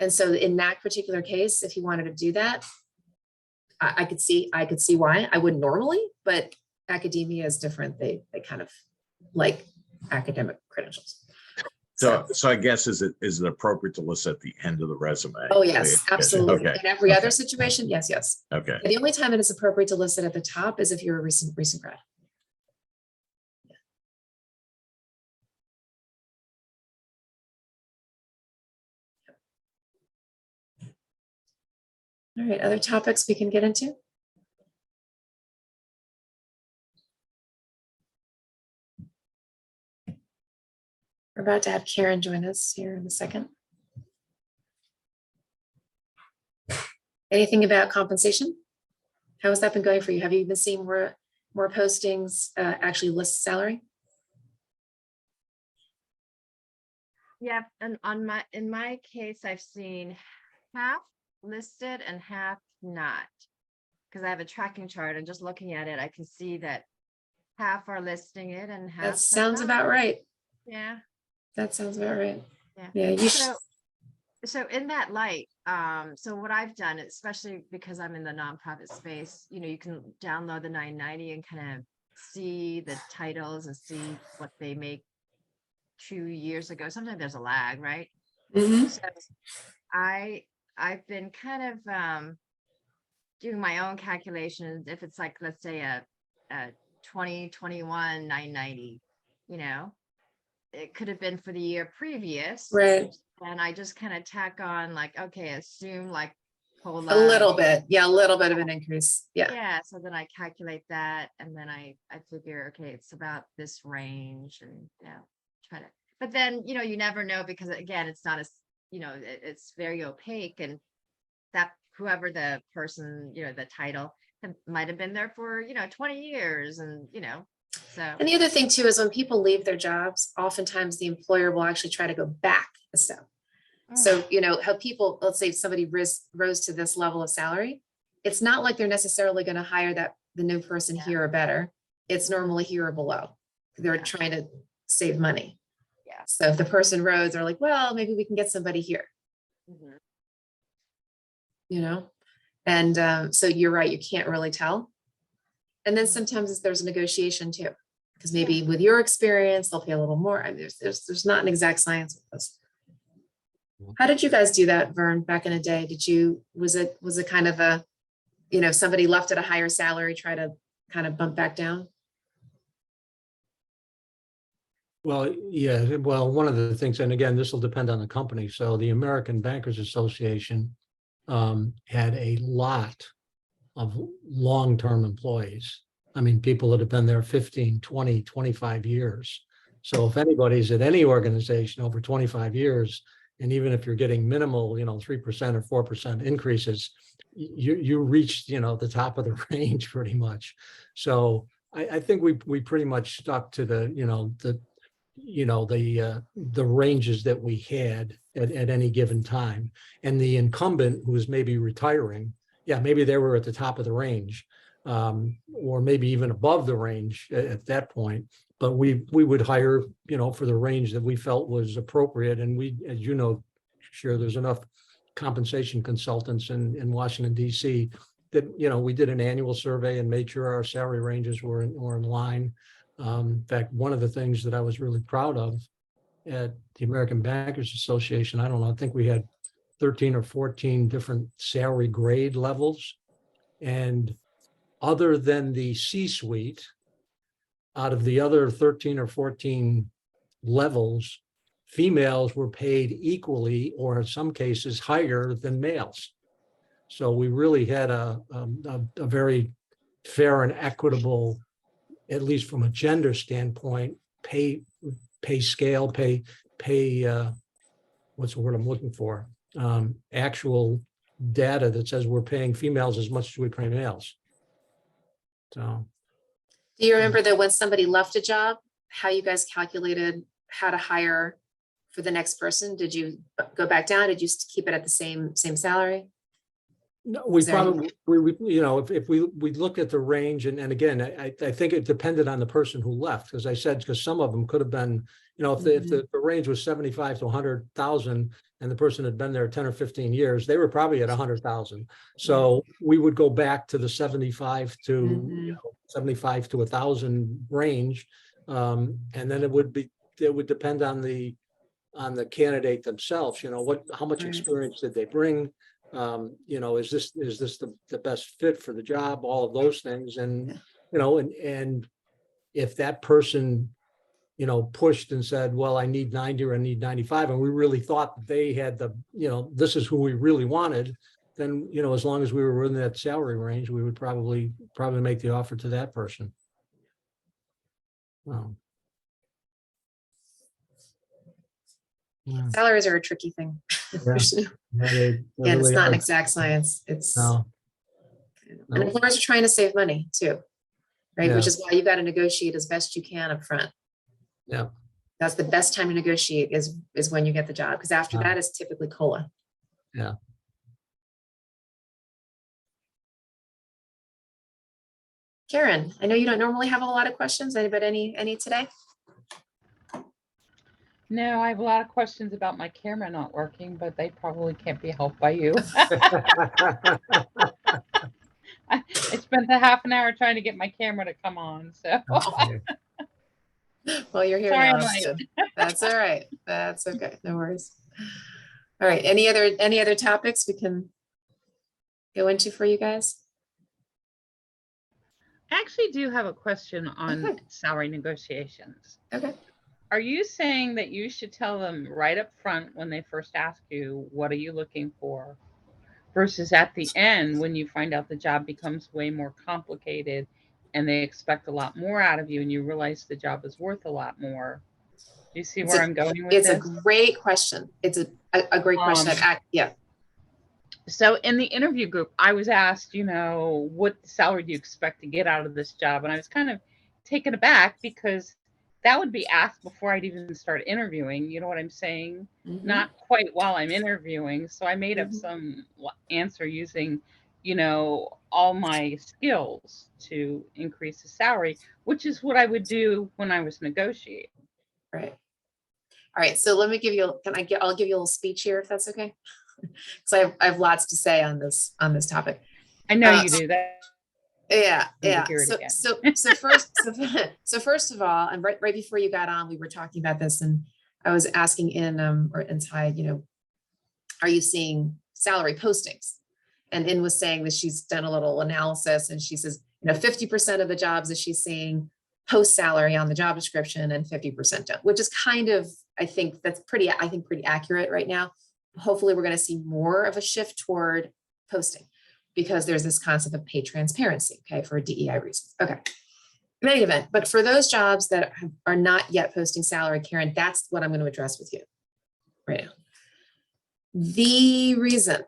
[SPEAKER 1] And so in that particular case, if he wanted to do that, I could see why. I wouldn't normally, but academia is different. They kind of like academic credentials.
[SPEAKER 4] so I guess is it appropriate to list at the end of the resume?
[SPEAKER 1] Oh, yes, absolutely.
[SPEAKER 4] Okay.
[SPEAKER 1] In every other
[SPEAKER 4] Okay.
[SPEAKER 1] situation, yes.
[SPEAKER 4] Okay.
[SPEAKER 1] The only time it is appropriate to list it at the top is if you're a recent grad. All right, other topics we can get into? We're about to have Karen join us here in a second. Anything about compensation? How has that been going for you? Have you been seeing more postings actually list salary?
[SPEAKER 2] Yeah, and in my case, I've seen half listed and half not. Because I have a tracking chart and just looking at it, I can see that half are listing it and half.
[SPEAKER 1] That
[SPEAKER 2] are
[SPEAKER 1] sounds
[SPEAKER 2] not.
[SPEAKER 1] about right.
[SPEAKER 2] Yeah.
[SPEAKER 1] That sounds about right.
[SPEAKER 2] Yeah.
[SPEAKER 1] Yeah, you
[SPEAKER 2] So in that light, so what I've done, especially because I'm in the nonprofit space, you can download the 990 and kind of see the titles and see what they make 2 years ago. Sometimes there's a lag, right?
[SPEAKER 1] Mhm.
[SPEAKER 2] So I've been kind of doing my own calculations. If it's like, let's say a 2021 990, it could have been for the year previous.
[SPEAKER 1] Right.
[SPEAKER 2] And I just kind of tack on like, okay, assume like COLA.
[SPEAKER 1] A little bit. Yeah, a little bit of an increase. Yeah.
[SPEAKER 2] Yeah. So then I calculate that and then I figure, okay, it's about this range and try to, but then, you never know because again, it's not as, it's very opaque and that whoever the person, the title might have been there for, 20 years and, so.
[SPEAKER 1] And the other thing too is when people leave their jobs, oftentimes the employer will actually try to go back a step. So, how people, let's say somebody rose to this level of salary, it's not like they're necessarily going to hire the new person here or better. It's normally here or below. They're trying to save money.
[SPEAKER 2] Yeah.
[SPEAKER 1] So if the person rose, they're like, well, maybe we can get somebody here.
[SPEAKER 2] Mhm.
[SPEAKER 1] And so you're right, you can't really tell. And then sometimes there's a negotiation too, because maybe with your experience, they'll pay a little more. I mean, there's not an exact science with this. How did you guys do that, Vern, back in the day? Was it kind of a, somebody left at a higher salary, try to kind of bump back down?
[SPEAKER 3] Well, yeah, well, one of the things, and again, this will depend on the company. So the American Bankers Association had a lot of long-term employees. I mean, people that have been there 15, 20, 25 years. So if anybody's at any organization over 25 years, and even if you're getting minimal, 3% or 4% increases, you reached, the top of the range pretty much. So I think we pretty much stuck to the ranges that we had at any given time. And the incumbent who was maybe retiring, maybe they were at the top of the range, or maybe even above the range at that point. But we would hire, for the range that we felt was appropriate. And we, as you know, sure, there's enough compensation consultants in Washington, D.C. that, we did an annual survey and made sure our salary ranges were in line. In fact, one of the things that I was really proud of at the American Bankers Association, I don't know, I think we had 13 or 14 different salary grade levels. And other than the C-suite, out of the other 13 or 14 levels, females were paid equally, or in some cases higher than males. So we really had a very fair and equitable, at least from a gender standpoint, pay scale, what's the word I'm looking for? Actual data that says we're paying females as much as we pay males. So,
[SPEAKER 1] Do you remember that when somebody left a job, how you guys calculated how to hire for the next person? Did you go back down? Did you keep it at the same salary?
[SPEAKER 3] no, we
[SPEAKER 1] Is there any-
[SPEAKER 3] probably, if we looked at the range, and again, I think it depended on the person who left, as I said, because some of them could have been, if the range was 75 to 100,000 and the person had been there 10 or 15 years, they were probably at 100,000. So we would go back to the 75 to 1,000 range. And then it would depend on the candidate themselves, how much
[SPEAKER 1] Right.
[SPEAKER 3] experience did they bring? Is this the best fit for the job? All of those things. And, and if that person, pushed and said, well, I need 90 or I need 95, and we really thought that they had this is who we really wanted, then, as long as we were in that salary range, we would probably make the offer to that person. Yeah.
[SPEAKER 1] Salaries are a tricky thing.
[SPEAKER 3] They
[SPEAKER 1] And it's
[SPEAKER 3] really
[SPEAKER 1] not an
[SPEAKER 3] are.
[SPEAKER 1] exact science. It's
[SPEAKER 3] No.
[SPEAKER 1] and employers are trying to save money too, right?
[SPEAKER 3] Yeah.
[SPEAKER 1] Which is why you got to negotiate as best you can up front.
[SPEAKER 3] Yeah.
[SPEAKER 1] That's the best time to negotiate is when you get the job, because after
[SPEAKER 3] Yeah.
[SPEAKER 1] that is typically COLA.
[SPEAKER 3] Yeah.
[SPEAKER 1] Karen, I know you don't normally have a lot of questions, but any today?
[SPEAKER 5] No, I have a lot of questions about my camera not working, but they probably can't be helped by you. I spent a half an hour trying to get my camera to come on. So
[SPEAKER 1] Well, you're here
[SPEAKER 5] Sorry,
[SPEAKER 1] now.
[SPEAKER 5] I'm
[SPEAKER 1] That's
[SPEAKER 5] late.
[SPEAKER 1] good. That's all right. That's okay. No worries. All right. Any other topics we can go into for you guys?
[SPEAKER 5] I actually do have a question on
[SPEAKER 1] Okay.
[SPEAKER 5] salary negotiations.
[SPEAKER 1] Okay.
[SPEAKER 5] Are you saying that you should tell them right up front when they first ask you, what are you looking for? Versus at the end when you find out the job becomes way more complicated and they expect a lot more out of you and you realize the job is worth a lot more. Do you see where I'm going with
[SPEAKER 1] It's
[SPEAKER 5] this?
[SPEAKER 1] a great question. It's a great question. Yeah.
[SPEAKER 5] So in the interview group, I was asked, what salary do you expect to get out of this job? And I was kind of taken aback because that would be asked before I'd even start interviewing. You know what I'm saying?
[SPEAKER 1] Mhm.
[SPEAKER 5] Not quite while I'm interviewing. So I made up
[SPEAKER 1] Mhm.
[SPEAKER 5] some answer using, all my skills to increase the salary, which is what I would do when I was negotiating.
[SPEAKER 1] Right. All right. So let me give you, I'll give you a little speech here if that's okay. Because I have lots to say on this topic.
[SPEAKER 5] I know you do that.
[SPEAKER 1] Yeah. Yeah.
[SPEAKER 5] Hear it
[SPEAKER 1] So,
[SPEAKER 5] again.
[SPEAKER 1] so first of all, and right before you got on, we were talking about this, and I was asking in Ty, are you seeing salary postings? And In was saying that she's done a little analysis, and she says, 50% of the jobs that she's seeing post salary on the job description and 50% don't, which is kind of, I think pretty accurate right now. Hopefully we're going to see more of a shift toward posting because there's this concept of pay transparency, okay, for DEI reasons. Okay. In any event, but for those jobs that are not yet posting salary, Karen, that's what I'm going to address with you right now. The reason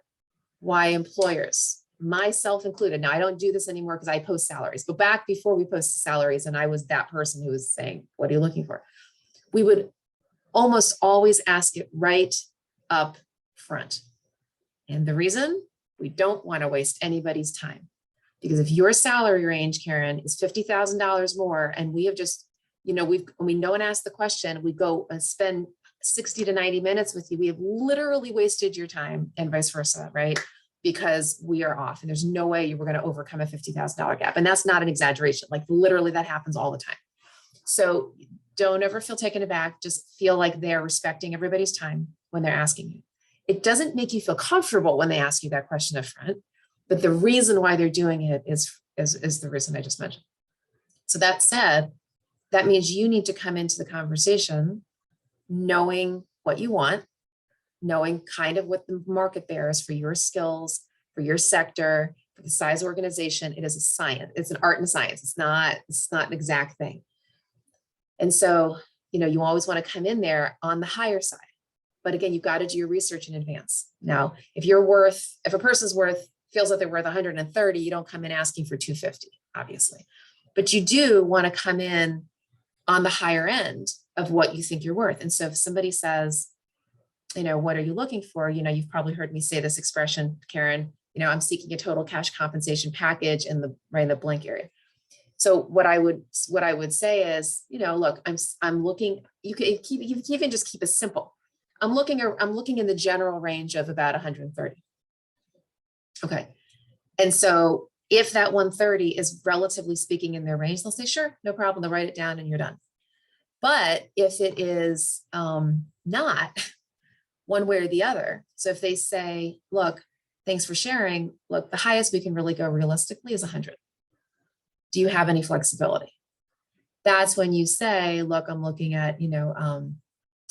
[SPEAKER 1] why employers, myself included, now I don't do this anymore because I post salaries, but back before we posted salaries and I was that person who was saying, what are you looking for? We would almost always ask it right up front. And the reason, we don't want to waste anybody's time. Because if your salary range, Karen, is $50,000 more, and we have just, when no one asked the question, we go and spend 60 to 90 minutes with you, we have literally wasted your time and vice versa, right? Because we are off and there's no way you were going to overcome a $50,000 gap. And that's not an exaggeration. Like literally that happens all the time. So don't ever feel taken aback. Just feel like they're respecting everybody's time when they're asking you. It doesn't make you feel comfortable when they ask you that question up front, but the reason why they're doing it is the reason I just mentioned. So that said, that means you need to come into the conversation knowing what you want, knowing kind of what the market bears for your skills, for your sector, For the size organization, it is a science. It's an art and science. It's not an exact thing. And so, you always want to come in there on the higher side. But again, you've got to do your research in advance. Now, if a person's feels that they're worth 130, you don't come in asking for 250, obviously. But you do want to come in on the higher end of what you think you're worth. And so if somebody says, what are you looking for? You've probably heard me say this expression, Karen, I'm seeking a total cash compensation package in the blank area. So what I would say is, look, I'm looking, you can even just keep it simple. I'm looking in the general range of about 130. Okay. And so if that 130 is relatively speaking in their range, they'll say, sure, no problem. They'll write it down and you're done. But if it is not one way or the other, so if they say, look, thanks for sharing, look, the highest we can really go realistically is 100. Do you have any flexibility? That's when you say, look, I'm looking at,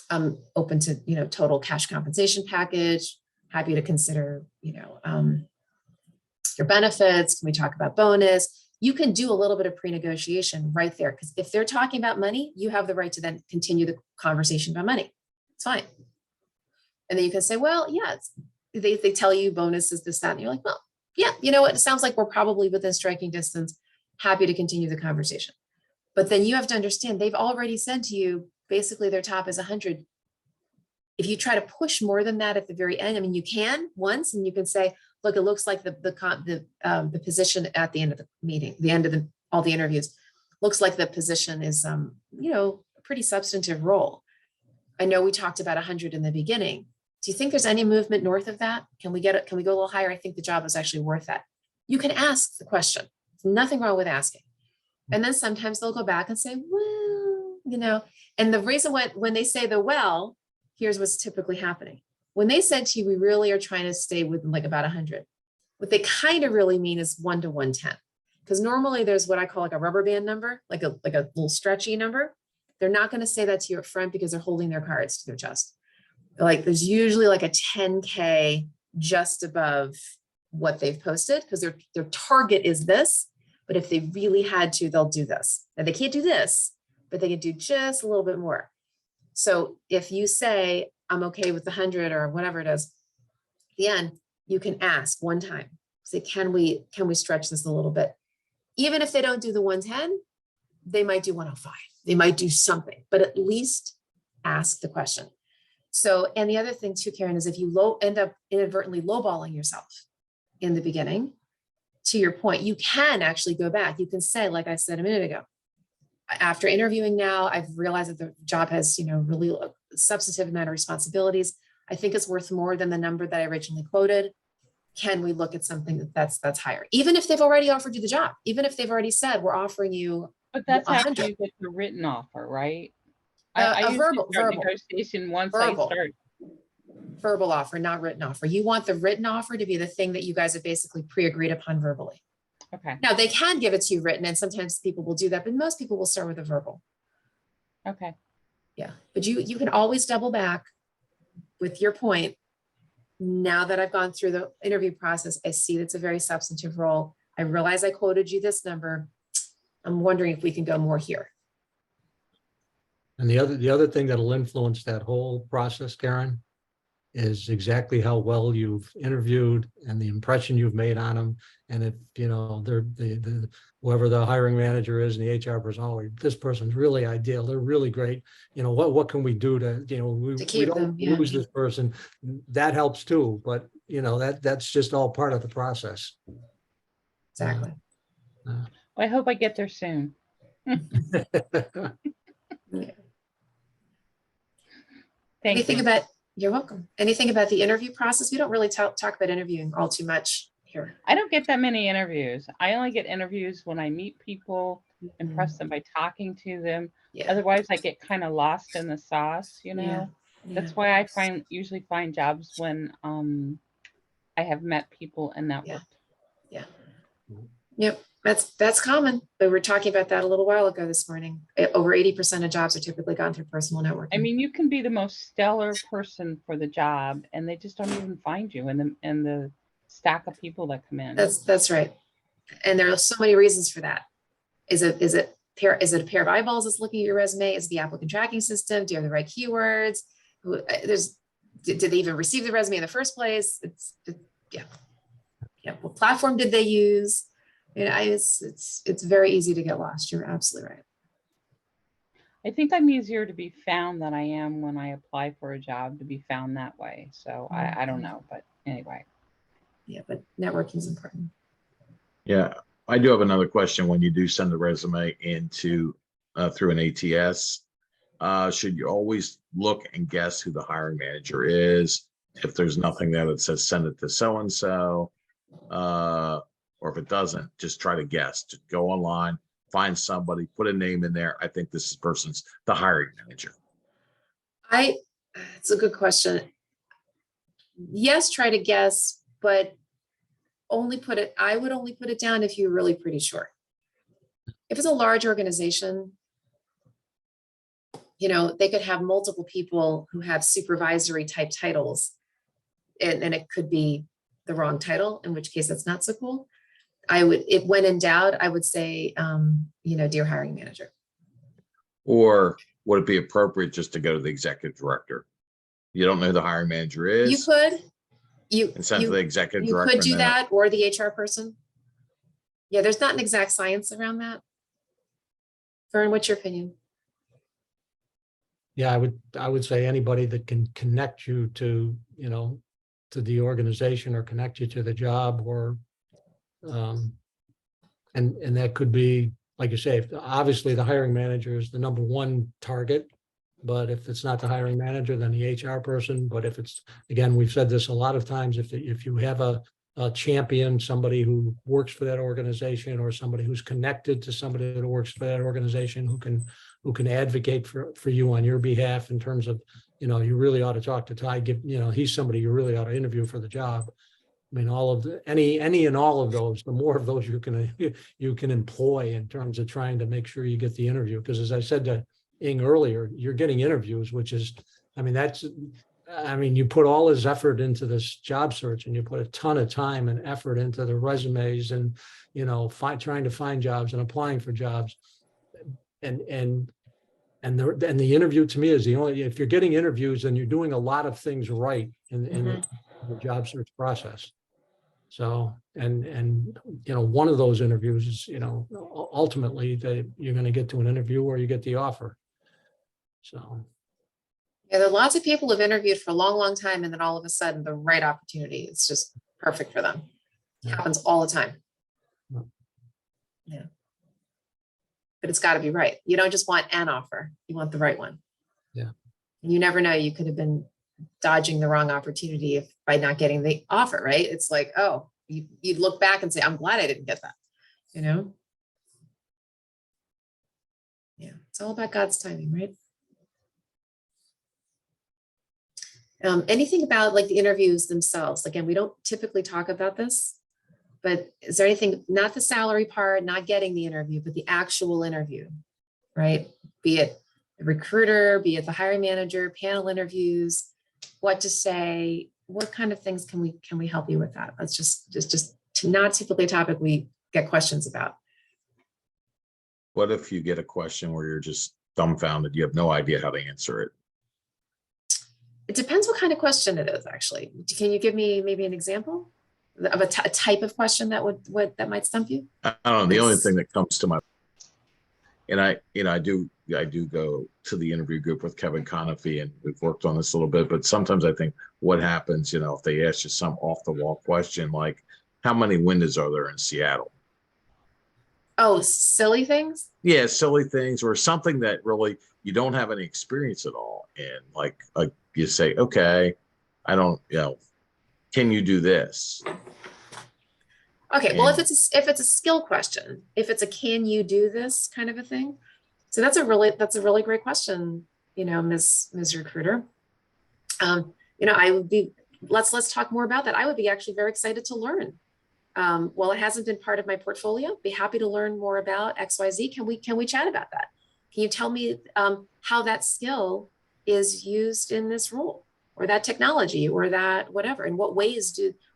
[SPEAKER 1] I'm open to, total cash compensation package, happy to consider, your benefits. Can we talk about bonus? You can do a little bit of pre-negotiation right there. Because if they're talking about money, you have the right to then continue the conversation about money. It's fine. And then you can say, well, yeah, they tell you bonuses, this, that, and you're like, well, yeah, you know what? It sounds like we're probably within striking distance. Happy to continue the conversation. But then you have to understand, they've already said to you, basically their top is 100. If you try to push more than that at the very end, I mean, you can once, and you can say, look, it looks like the position at the end of the meeting, the end of all the interviews, looks like the position is, a pretty substantive role. I know we talked about 100 in the beginning. Do you think there's any movement north of that? Can we go a little higher? I think the job is actually worth that. You can ask the question. There's nothing wrong with asking. And then sometimes they'll go back and say, well, and the reason when they say here's what's typically happening. When they said to you, we really are trying to stay within like about 100, what they kind of really mean is 1 to 110. Because normally there's what I call like a rubber band number, like a little stretchy number. They're not going to say that to you up front because they're holding their cards to their chest. Like there's usually like a 10K just above what they've posted because their target is this. But if they really had to, they'll do this. Now they can't do this, but they can do just a little bit more. So if you say, I'm okay with the 100 or whatever it is, at the end, you can ask one time, say, can we stretch this a little bit? Even if they don't do the 110, they might do 105. They might do something, but at least ask the question. So, and the other thing too, Karen, is if you end up inadvertently lowballing yourself in the beginning, to your point, you can actually go back. You can say, like I said a minute ago, after interviewing now, I've realized that the job has, really a substantive amount of responsibilities. I think it's worth more than the number that I originally quoted. Can we look at something that's higher? Even if they've already offered you the job, even if they've already said, we're offering you
[SPEAKER 5] But that's
[SPEAKER 1] 100.
[SPEAKER 5] after you get the written offer, right?
[SPEAKER 1] A
[SPEAKER 5] usually
[SPEAKER 1] verbal
[SPEAKER 5] negotiation once I start.
[SPEAKER 1] Verbal offer, not written offer. You want the written offer to be the thing that you guys have basically pre-agreed upon verbally.
[SPEAKER 5] Okay.
[SPEAKER 1] Now they can give it to you written, and sometimes people will do that, but most people will start with a verbal.
[SPEAKER 5] Okay.
[SPEAKER 1] Yeah, but you can always double back with your point. Now that I've gone through the interview process, I see that's a very substantive role. I realize I quoted you this number. I'm wondering if we can go more here.
[SPEAKER 3] And the other thing that'll influence that whole process, Karen, is exactly how well you've interviewed and the impression you've made on them. And if, they're whoever the hiring manager is and the HR person, oh, this person's really ideal. They're really great. What can we do to we don't lose this person? That helps too. But that's just all part of the process.
[SPEAKER 1] Exactly.
[SPEAKER 5] Well, I hope I get there soon.
[SPEAKER 1] You're welcome. Anything about the interview process? We don't really talk about interviewing all too much here.
[SPEAKER 5] I don't get that many interviews. I only get interviews when I meet people, impress them by talking to them. Yeah. Otherwise, I get kind of lost in the sauce, Yeah. That's why I usually find jobs when I have met people and networked.
[SPEAKER 1] Yeah. Yep. That's common. But we were talking about that a little while ago this morning. Over 80% of jobs are typically gone through personal networking.
[SPEAKER 5] I mean, you can be the most stellar person for the job, and they just don't even find you in the stack of people that come in.
[SPEAKER 1] That's right. And there are so many reasons for that. Is it a pair of eyeballs that's looking at your resume? Is it the applicant tracking system? Do you have the right keywords? Did they even receive the resume in the first place? Yeah. What platform did they use? It's very easy to get lost. You're absolutely right.
[SPEAKER 5] I think I'm easier to be found than I am when I apply for a job to be found that way. So I don't know, but anyway.
[SPEAKER 1] Yeah, but networking is important.
[SPEAKER 4] Yeah, I do have another question. When you do send the resume into through an ATS, should you always look and guess who the hiring manager is? If there's nothing there that says send it to so-and-so, or if it doesn't, just try to guess. Just go online, find somebody, put a name in there. I think this person's the hiring manager.
[SPEAKER 1] It's a good question. Yes, try to guess, but I would only put it down if you're really pretty sure. If it's a large organization, they could have multiple people who have supervisory type titles, and it could be the wrong title, in which case that's not so cool. When in doubt, I would say, dear hiring manager.
[SPEAKER 4] Or would it be appropriate just to go to the executive director? You don't know who the hiring manager is.
[SPEAKER 1] You could.
[SPEAKER 4] And send to the executive
[SPEAKER 1] You
[SPEAKER 4] director.
[SPEAKER 1] could do that, or the HR person. Yeah, there's not an exact science around that. Vern, what's your opinion?
[SPEAKER 3] Yeah, I would say anybody that can connect you to, to the organization or connect you to the job, or and that could be, like you say, obviously the hiring manager is the number one target. But if it's not the hiring manager, then the HR person. But if it's, again, we've said this a lot of times, if you have a champion, somebody who works for that organization, or somebody who's connected to somebody that works for that organization, who can advocate for you on your behalf in terms of, you really ought to talk to Ty. He's somebody you really ought to interview for the job. I mean, any and all of those, the more of those you can employ in terms of trying to make sure you get the interview. Because as I said to Ing earlier, you're getting interviews, which is, you put all this effort into this job search, and you put a ton of time and effort into the resumes, and trying to find jobs and applying for jobs, and the interview to me is the only. If you're getting interviews, then you're doing a lot of things right in the job search process. So, and one of those interviews is, ultimately that you're going to get to an interview or you get the offer. So.
[SPEAKER 1] Yeah, there are lots of people who've interviewed for a long, long time, and then all of a sudden the right opportunity, it's just perfect for them. It happens all the time. Yeah. But it's got to be right. You don't just want an offer, you want the right one.
[SPEAKER 3] Yeah.
[SPEAKER 1] And you never know, you could have been dodging the wrong opportunity by not getting the offer, right? It's like, oh, you'd look back and say, I'm glad I didn't get that, Yeah, it's all about God's timing, right? Anything about like the interviews themselves? Again, we don't typically talk about this, but is there anything, not the salary part, not getting the interview, but the actual interview, right? Be it the recruiter, be it the hiring manager, panel interviews, what to say, what kind of things can we help you with that? That's just not typically a topic we get questions about.
[SPEAKER 4] What if you get a question where you're just dumbfounded, you have no idea how to answer it?
[SPEAKER 1] It depends what kind of question it is, actually. Can you give me maybe an example of a type of question that might stump you?
[SPEAKER 4] I don't know. The only thing that comes to my, and I do go to the interview group with Kevin Conifee, and we've worked on this a little bit, but sometimes I think what happens, if they ask you some off the wall question, like how many windows are there in Seattle?
[SPEAKER 1] Oh, silly things?
[SPEAKER 4] Yeah, silly things, or something that really you don't have any experience at all. And like you say, okay, I don't, can you do this?
[SPEAKER 1] Okay, well, if it's a skill question, if it's a can you do this kind of a thing. So that's a really great question, Ms. Recruiter. I would be, let's talk more about that. I would be actually very excited to learn. While it hasn't been part of my portfolio, be happy to learn more about XYZ. Can we chat about that? Can you tell me how that skill is used in this role, or that technology, or that whatever? In what ways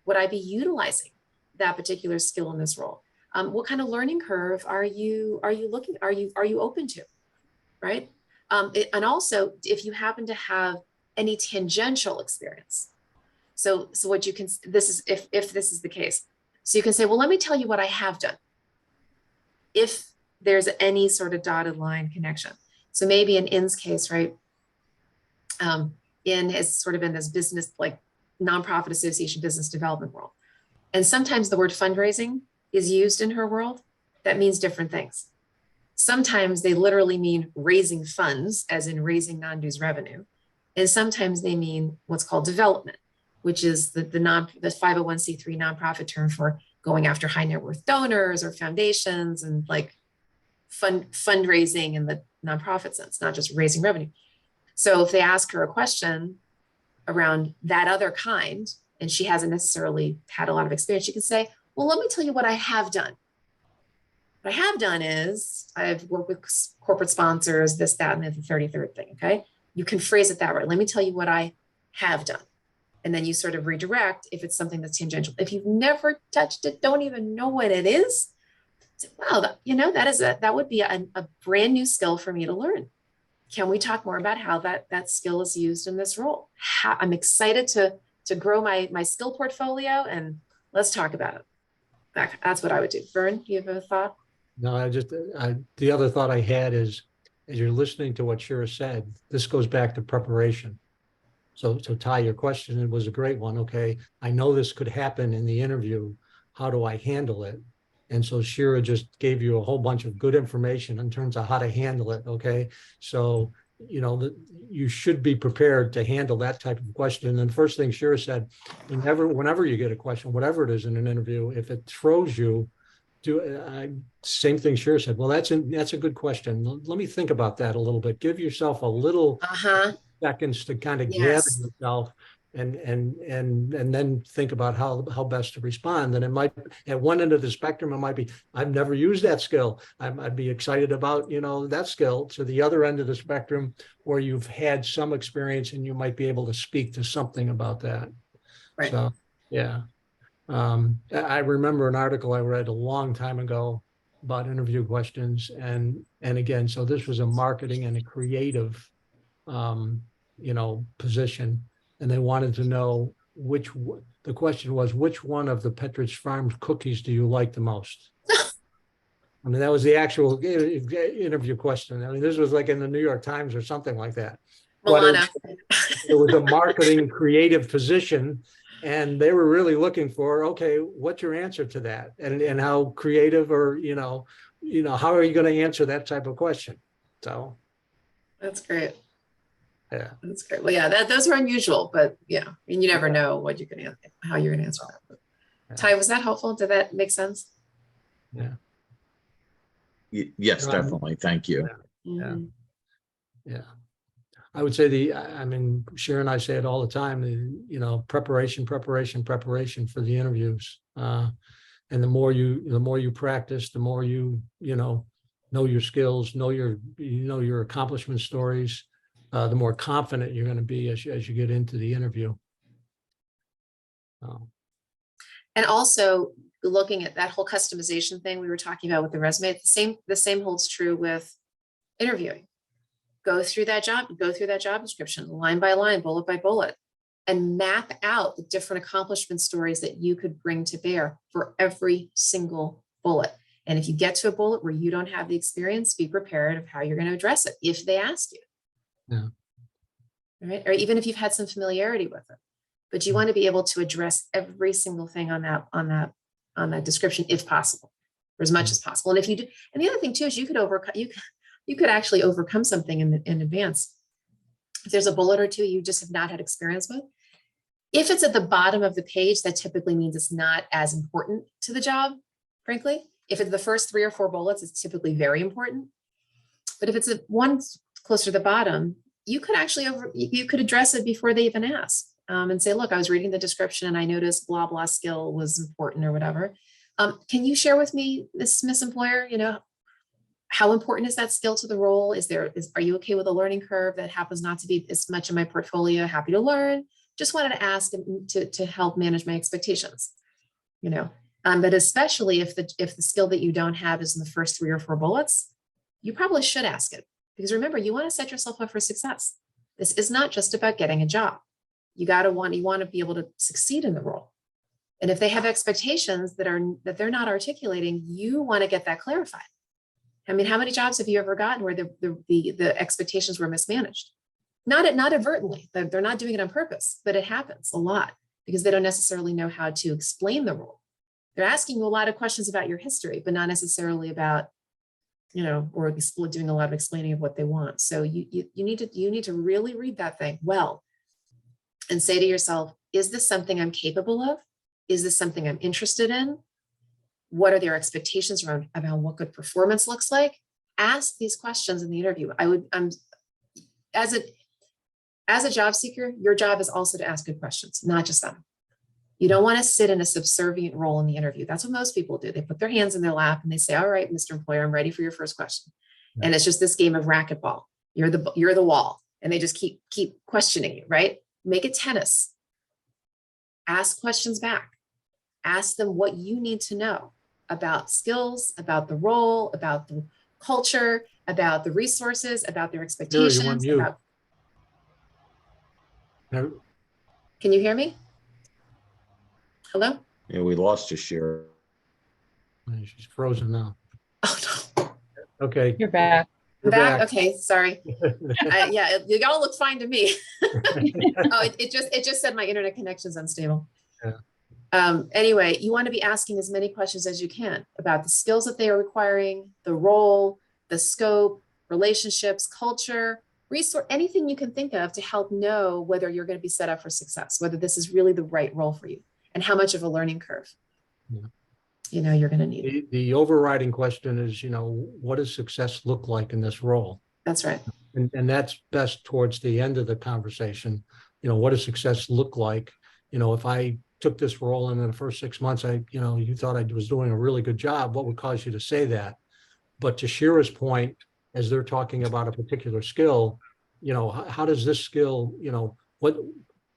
[SPEAKER 1] would I be utilizing that particular skill in this role? What kind of learning curve are you open to, right? And also, if you happen to have any tangential experience. So what you can, this is, if this is the case, so you can say, well, let me tell you what I have done. If there's any sort of dotted line connection. So maybe in In's case, right? In has sort of in this business, like nonprofit association business development world. And sometimes the word fundraising is used in her world. That means different things. Sometimes they literally mean raising funds, as in raising non-dues revenue. And sometimes they mean what's called development, which is the 501c3 nonprofit term for going after high net worth donors or foundations and like fundraising in the nonprofit sense, not just raising revenue. So if they ask her a question around that other kind, and she hasn't necessarily had a lot of experience, she can say, well, let me tell you what I have done. What I have done is I've worked with corporate sponsors, this, that, and the 33rd thing, okay? You can phrase it that way. Let me tell you what I have done. And then you sort of redirect if it's something that's tangential. If you've never touched it, don't even know what it is, say, wow, that would be a brand new skill for me to learn. Can we talk more about how that skill is used in this role? I'm excited to grow my skill portfolio, and let's talk about it. That's what I would do. Vern, do you have a thought?
[SPEAKER 3] No, the other thought I had is, as you're listening to what Shira said, this goes back to preparation. So Ty, your question, it was a great one. Okay, I know this could happen in the interview. How do I handle it? And so Shira just gave you a whole bunch of good information in terms of how to handle it. Okay, so you should be prepared to handle that type of question. And then first thing Shira said, whenever you get a question, whatever it is in an interview, if it throws you, same thing Shira said. Well, that's a good question. Let me think about that a little bit. Give yourself a little seconds to kind of gather yourself and then think about how best to respond. And it might, at one end of the spectrum, it might be, I've never used that skill. I'd be excited about, that skill. To the other end of the spectrum, where you've had some experience and you might be able to speak to something about that.
[SPEAKER 1] Right.
[SPEAKER 3] So, yeah. I remember an article I read a long time ago about interview questions. And again, so this was a marketing and a creative, position. And they wanted to know the question was, which one of the Pepperidge Farm cookies do you like the most? I mean, that was the actual interview question. I mean, this was like in the New York Times or something like that.
[SPEAKER 1] Milana.
[SPEAKER 3] It was a marketing creative position. And they were really looking for, okay, what's your answer to that? And how creative or, how are you going to answer that type of question? So.
[SPEAKER 1] That's great.
[SPEAKER 3] Yeah.
[SPEAKER 1] That's great. Well, yeah, those are unusual, but yeah, I mean, you never know what you're going to, how you're going to answer that. But, Ty, was that helpful? Did that make sense?
[SPEAKER 3] Yeah.
[SPEAKER 4] Yes, definitely. Thank you.
[SPEAKER 3] Yeah. Yeah. I would say Sharon and I say it all the time, preparation for the interviews. And the more you practice, the more you know your skills, know your accomplishment stories, the more confident you're going to be as you get into the interview.
[SPEAKER 1] And also looking at that whole customization thing we were talking about with the resume, the same holds true with interviewing. Go through that job description, line by line, bullet by bullet, and map out the different accomplishment stories that you could bring to bear for every single bullet. And if you get to a bullet where you don't have the experience, be prepared of how you're going to address it if they ask you.
[SPEAKER 3] Yeah.
[SPEAKER 1] All right. Or even if you've had some familiarity with it, but you want to be able to address every single thing on that description, if possible, or as much as possible. And if you do, and the other thing too is you could actually overcome something in advance. If there's a bullet or two you just have not had experience with, if it's at the bottom of the page, that typically means it's not as important to the job, frankly. If it's the first 3 or 4 bullets, it's typically very important. But if it's one closer to the bottom, you could actually you could address it before they even ask, and say, look, I was reading the description and I noticed blah, blah skill was important or whatever. Can you share with me, Miss Employer, how important is that skill to the role? Are you okay with a learning curve that happens not to be as much in my portfolio? Happy to learn. just wanted to ask to help manage my expectations, you know. But especially if the skill that you don't have is in the first 3 or 4 bullets, you probably should ask it, because remember, you want to set yourself up for success. This is not just about getting a job. You want to be able to succeed in the role. And if they have expectations that they're not articulating, you want to get that clarified. I mean, how many jobs have you ever gotten where the expectations were mismanaged? Not inadvertently, they're not doing it on purpose, but it happens a lot because they don't necessarily know how to explain the role. They're asking you a lot of questions about your history, but not necessarily about, you know, or doing a lot of explaining of what they want. So you need to really read that thing well and say to yourself, is this something I'm capable of? Is this something I'm interested in? What are their expectations around about what good performance looks like? Ask these questions in the interview. As a job seeker, your job is also to ask good questions, not just them. You don't want to sit in a subservient role in the interview. That's what most people do. They put their hands in their lap and they say, all right, Mr. Employer, I'm ready for your first question. And it's just this game of racquetball. You're the wall. And they just keep questioning you, right? Make it tennis. Ask questions back. Ask them what you need to know about skills, about the role, about the culture, about the resources, about their expectations. Can you hear me? Hello?
[SPEAKER 4] Yeah, we lost you, Sherry.
[SPEAKER 3] She's frozen now.
[SPEAKER 1] Oh, no.
[SPEAKER 3] Okay.
[SPEAKER 5] You're back.
[SPEAKER 1] I'm back? Okay, sorry. Yeah, you all look fine to me. Oh, it just said my internet connection's unstable.
[SPEAKER 3] Yeah.
[SPEAKER 1] Anyway, you want to be asking as many questions as you can about the skills that they are requiring, the role, the scope, relationships, culture, resource, anything you can think of to help know whether you're going to be set up for success, whether this is really the right role for you, and how much of a learning curve, you know, you're going to need.
[SPEAKER 3] The overriding question is, you know, what does success look like in this role?
[SPEAKER 1] That's right.
[SPEAKER 3] And that's best towards the end of the conversation. You know, what does success look like? You know, if I took this role and in the first 6 months, you thought I was doing a really good job, what would cause you to say that? But to Shira's point, as they're talking about a particular skill, you know, how does this skill, you know,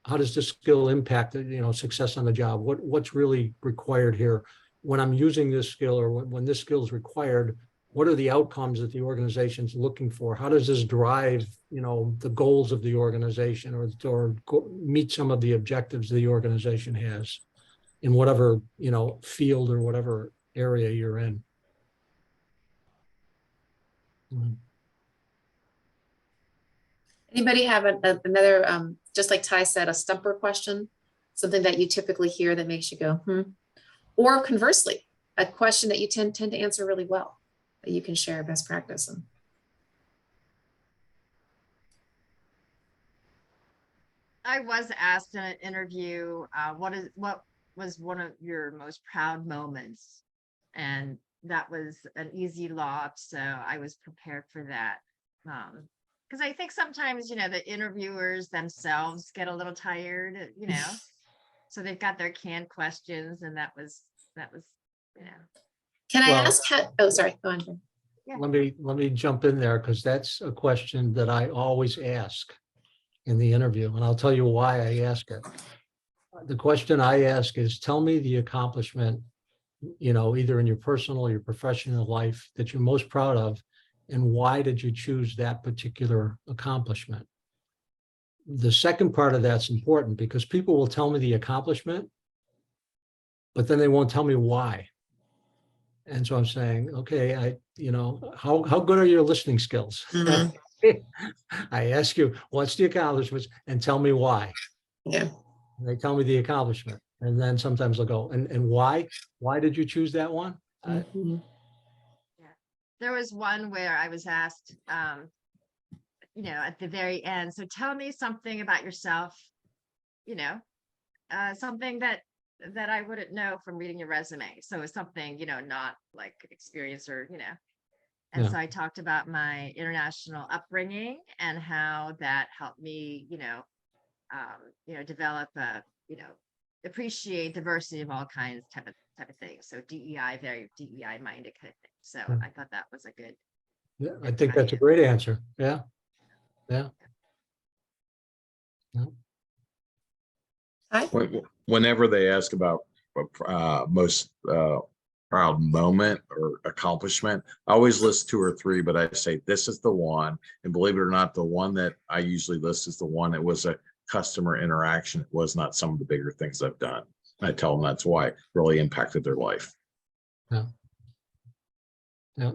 [SPEAKER 3] how does this skill impact, you know, success on the job? What's really required here? When I'm using this skill, or when this skill is required, what are the outcomes that the organization's looking for? How does this drive, you know, the goals of the organization, or meet some of the objectives the organization has in whatever, you know, field or whatever area you're in?
[SPEAKER 1] Anybody have another, just like Ty said, a stumper question, something that you typically hear that makes you go, or conversely, a question that you tend to answer really well, that you can share best practice in?
[SPEAKER 2] I was asked in an interview, what was one of your most proud moments? And that was an easy lob, so I was prepared for that. Because I think sometimes, you know, the interviewers themselves get a little tired, you know, so they've got their canned questions, and that was, you know.
[SPEAKER 1] Can I ask oh, sorry, go on.
[SPEAKER 2] Yeah.
[SPEAKER 3] Let me jump in there, because that's a question that I always ask in the interview, and I'll tell you why I ask it. The question I ask is, tell me the accomplishment, you know, either in your personal or your professional life, that you're most proud of, and why did you choose that particular accomplishment? The second part of that's important, because people will tell me the accomplishment, but then they won't tell me why. And so I'm saying, okay, you know, how good are your listening skills? I ask you, what's the accomplishments, and tell me why.
[SPEAKER 1] Yeah.
[SPEAKER 3] And they tell me the accomplishment, and then sometimes they'll go, and why? Why did you choose that one?
[SPEAKER 2] Yeah. There was one where I was asked, you know, at the very end, so tell me something about yourself, you know, something that I wouldn't know from reading your resume. So it's something, you know, not like experience or, you know. And so I talked about my international upbringing and how that helped me, you know, develop a, you know, appreciate diversity of all kinds type of thing. So DEI, very DEI minded kind of thing. So I thought that was a good.
[SPEAKER 3] Yeah, I think that's a great answer. Yeah.
[SPEAKER 1] Hi.
[SPEAKER 4] Whenever they ask about most proud moment or accomplishment, I always list 2 or 3, but I say this is the one. And believe it or not, the one that I usually list is the one that was a customer interaction. It was not some of the bigger things I've done. I tell them that's why it really impacted their life.
[SPEAKER 3] Yeah. Yeah.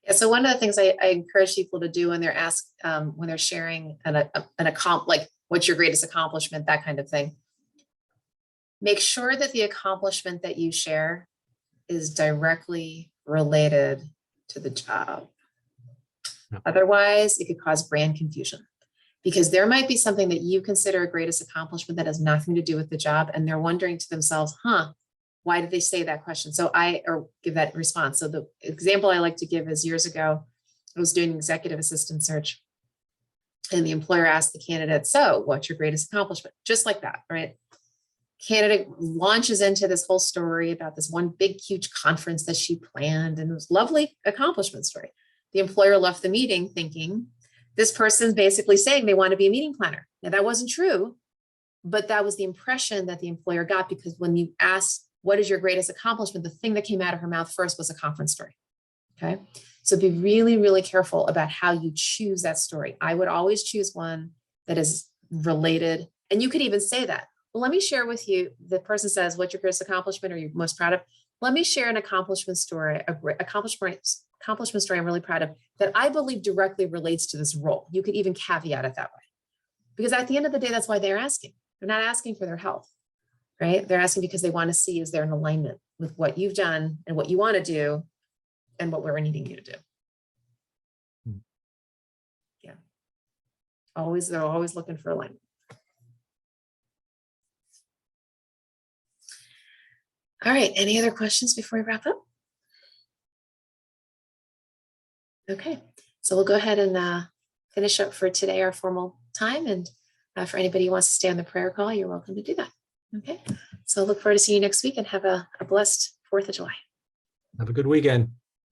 [SPEAKER 1] Yeah, so one of the things I encourage people to do when they're asked, when they're sharing like what's your greatest accomplishment, that kind of thing. Make sure that the accomplishment that you share is directly related to the job.
[SPEAKER 3] Yeah.
[SPEAKER 1] Otherwise, it could cause brand confusion, because there might be something that you consider a greatest accomplishment that has nothing to do with the job, and they're wondering to themselves, why did they say that question? Or give that response. So the example I like to give is, years ago, I was doing an executive assistant search, and the employer asked the candidate, so what's your greatest accomplishment? Just like that, right? Candidate launches into this whole story about this one big, huge conference that she planned, and it was a lovely accomplishment story. The employer left the meeting thinking, this person's basically saying they want to be a meeting planner. Now, that wasn't true, but that was the impression that the employer got, because when you asked, what is your greatest accomplishment? The thing that came out of her mouth first was a conference story. Okay. So be really, really careful about how you choose that story. I would always choose one that is related. And you could even say that. Well, let me share with you, the person says, what's your greatest accomplishment or you're most proud of? Let me share an accomplishment story, accomplishment story I'm really proud of that I believe directly relates to this role. You could even caveat it that way. Because at the end of the day, that's why they're asking. They're not asking for their health. Right? They're asking because they want to see, is there an alignment with what you've done and what you want to do and what we're needing you to do. Yeah. They're always looking for alignment. All right. Any other questions before we wrap up? Okay. So we'll go ahead and finish up for today, our formal time. And for anybody who wants to stay on the prayer call, you're welcome to do that. Okay. So look forward to seeing you next week, and have a blessed 4th of July.
[SPEAKER 3] Have a good weekend.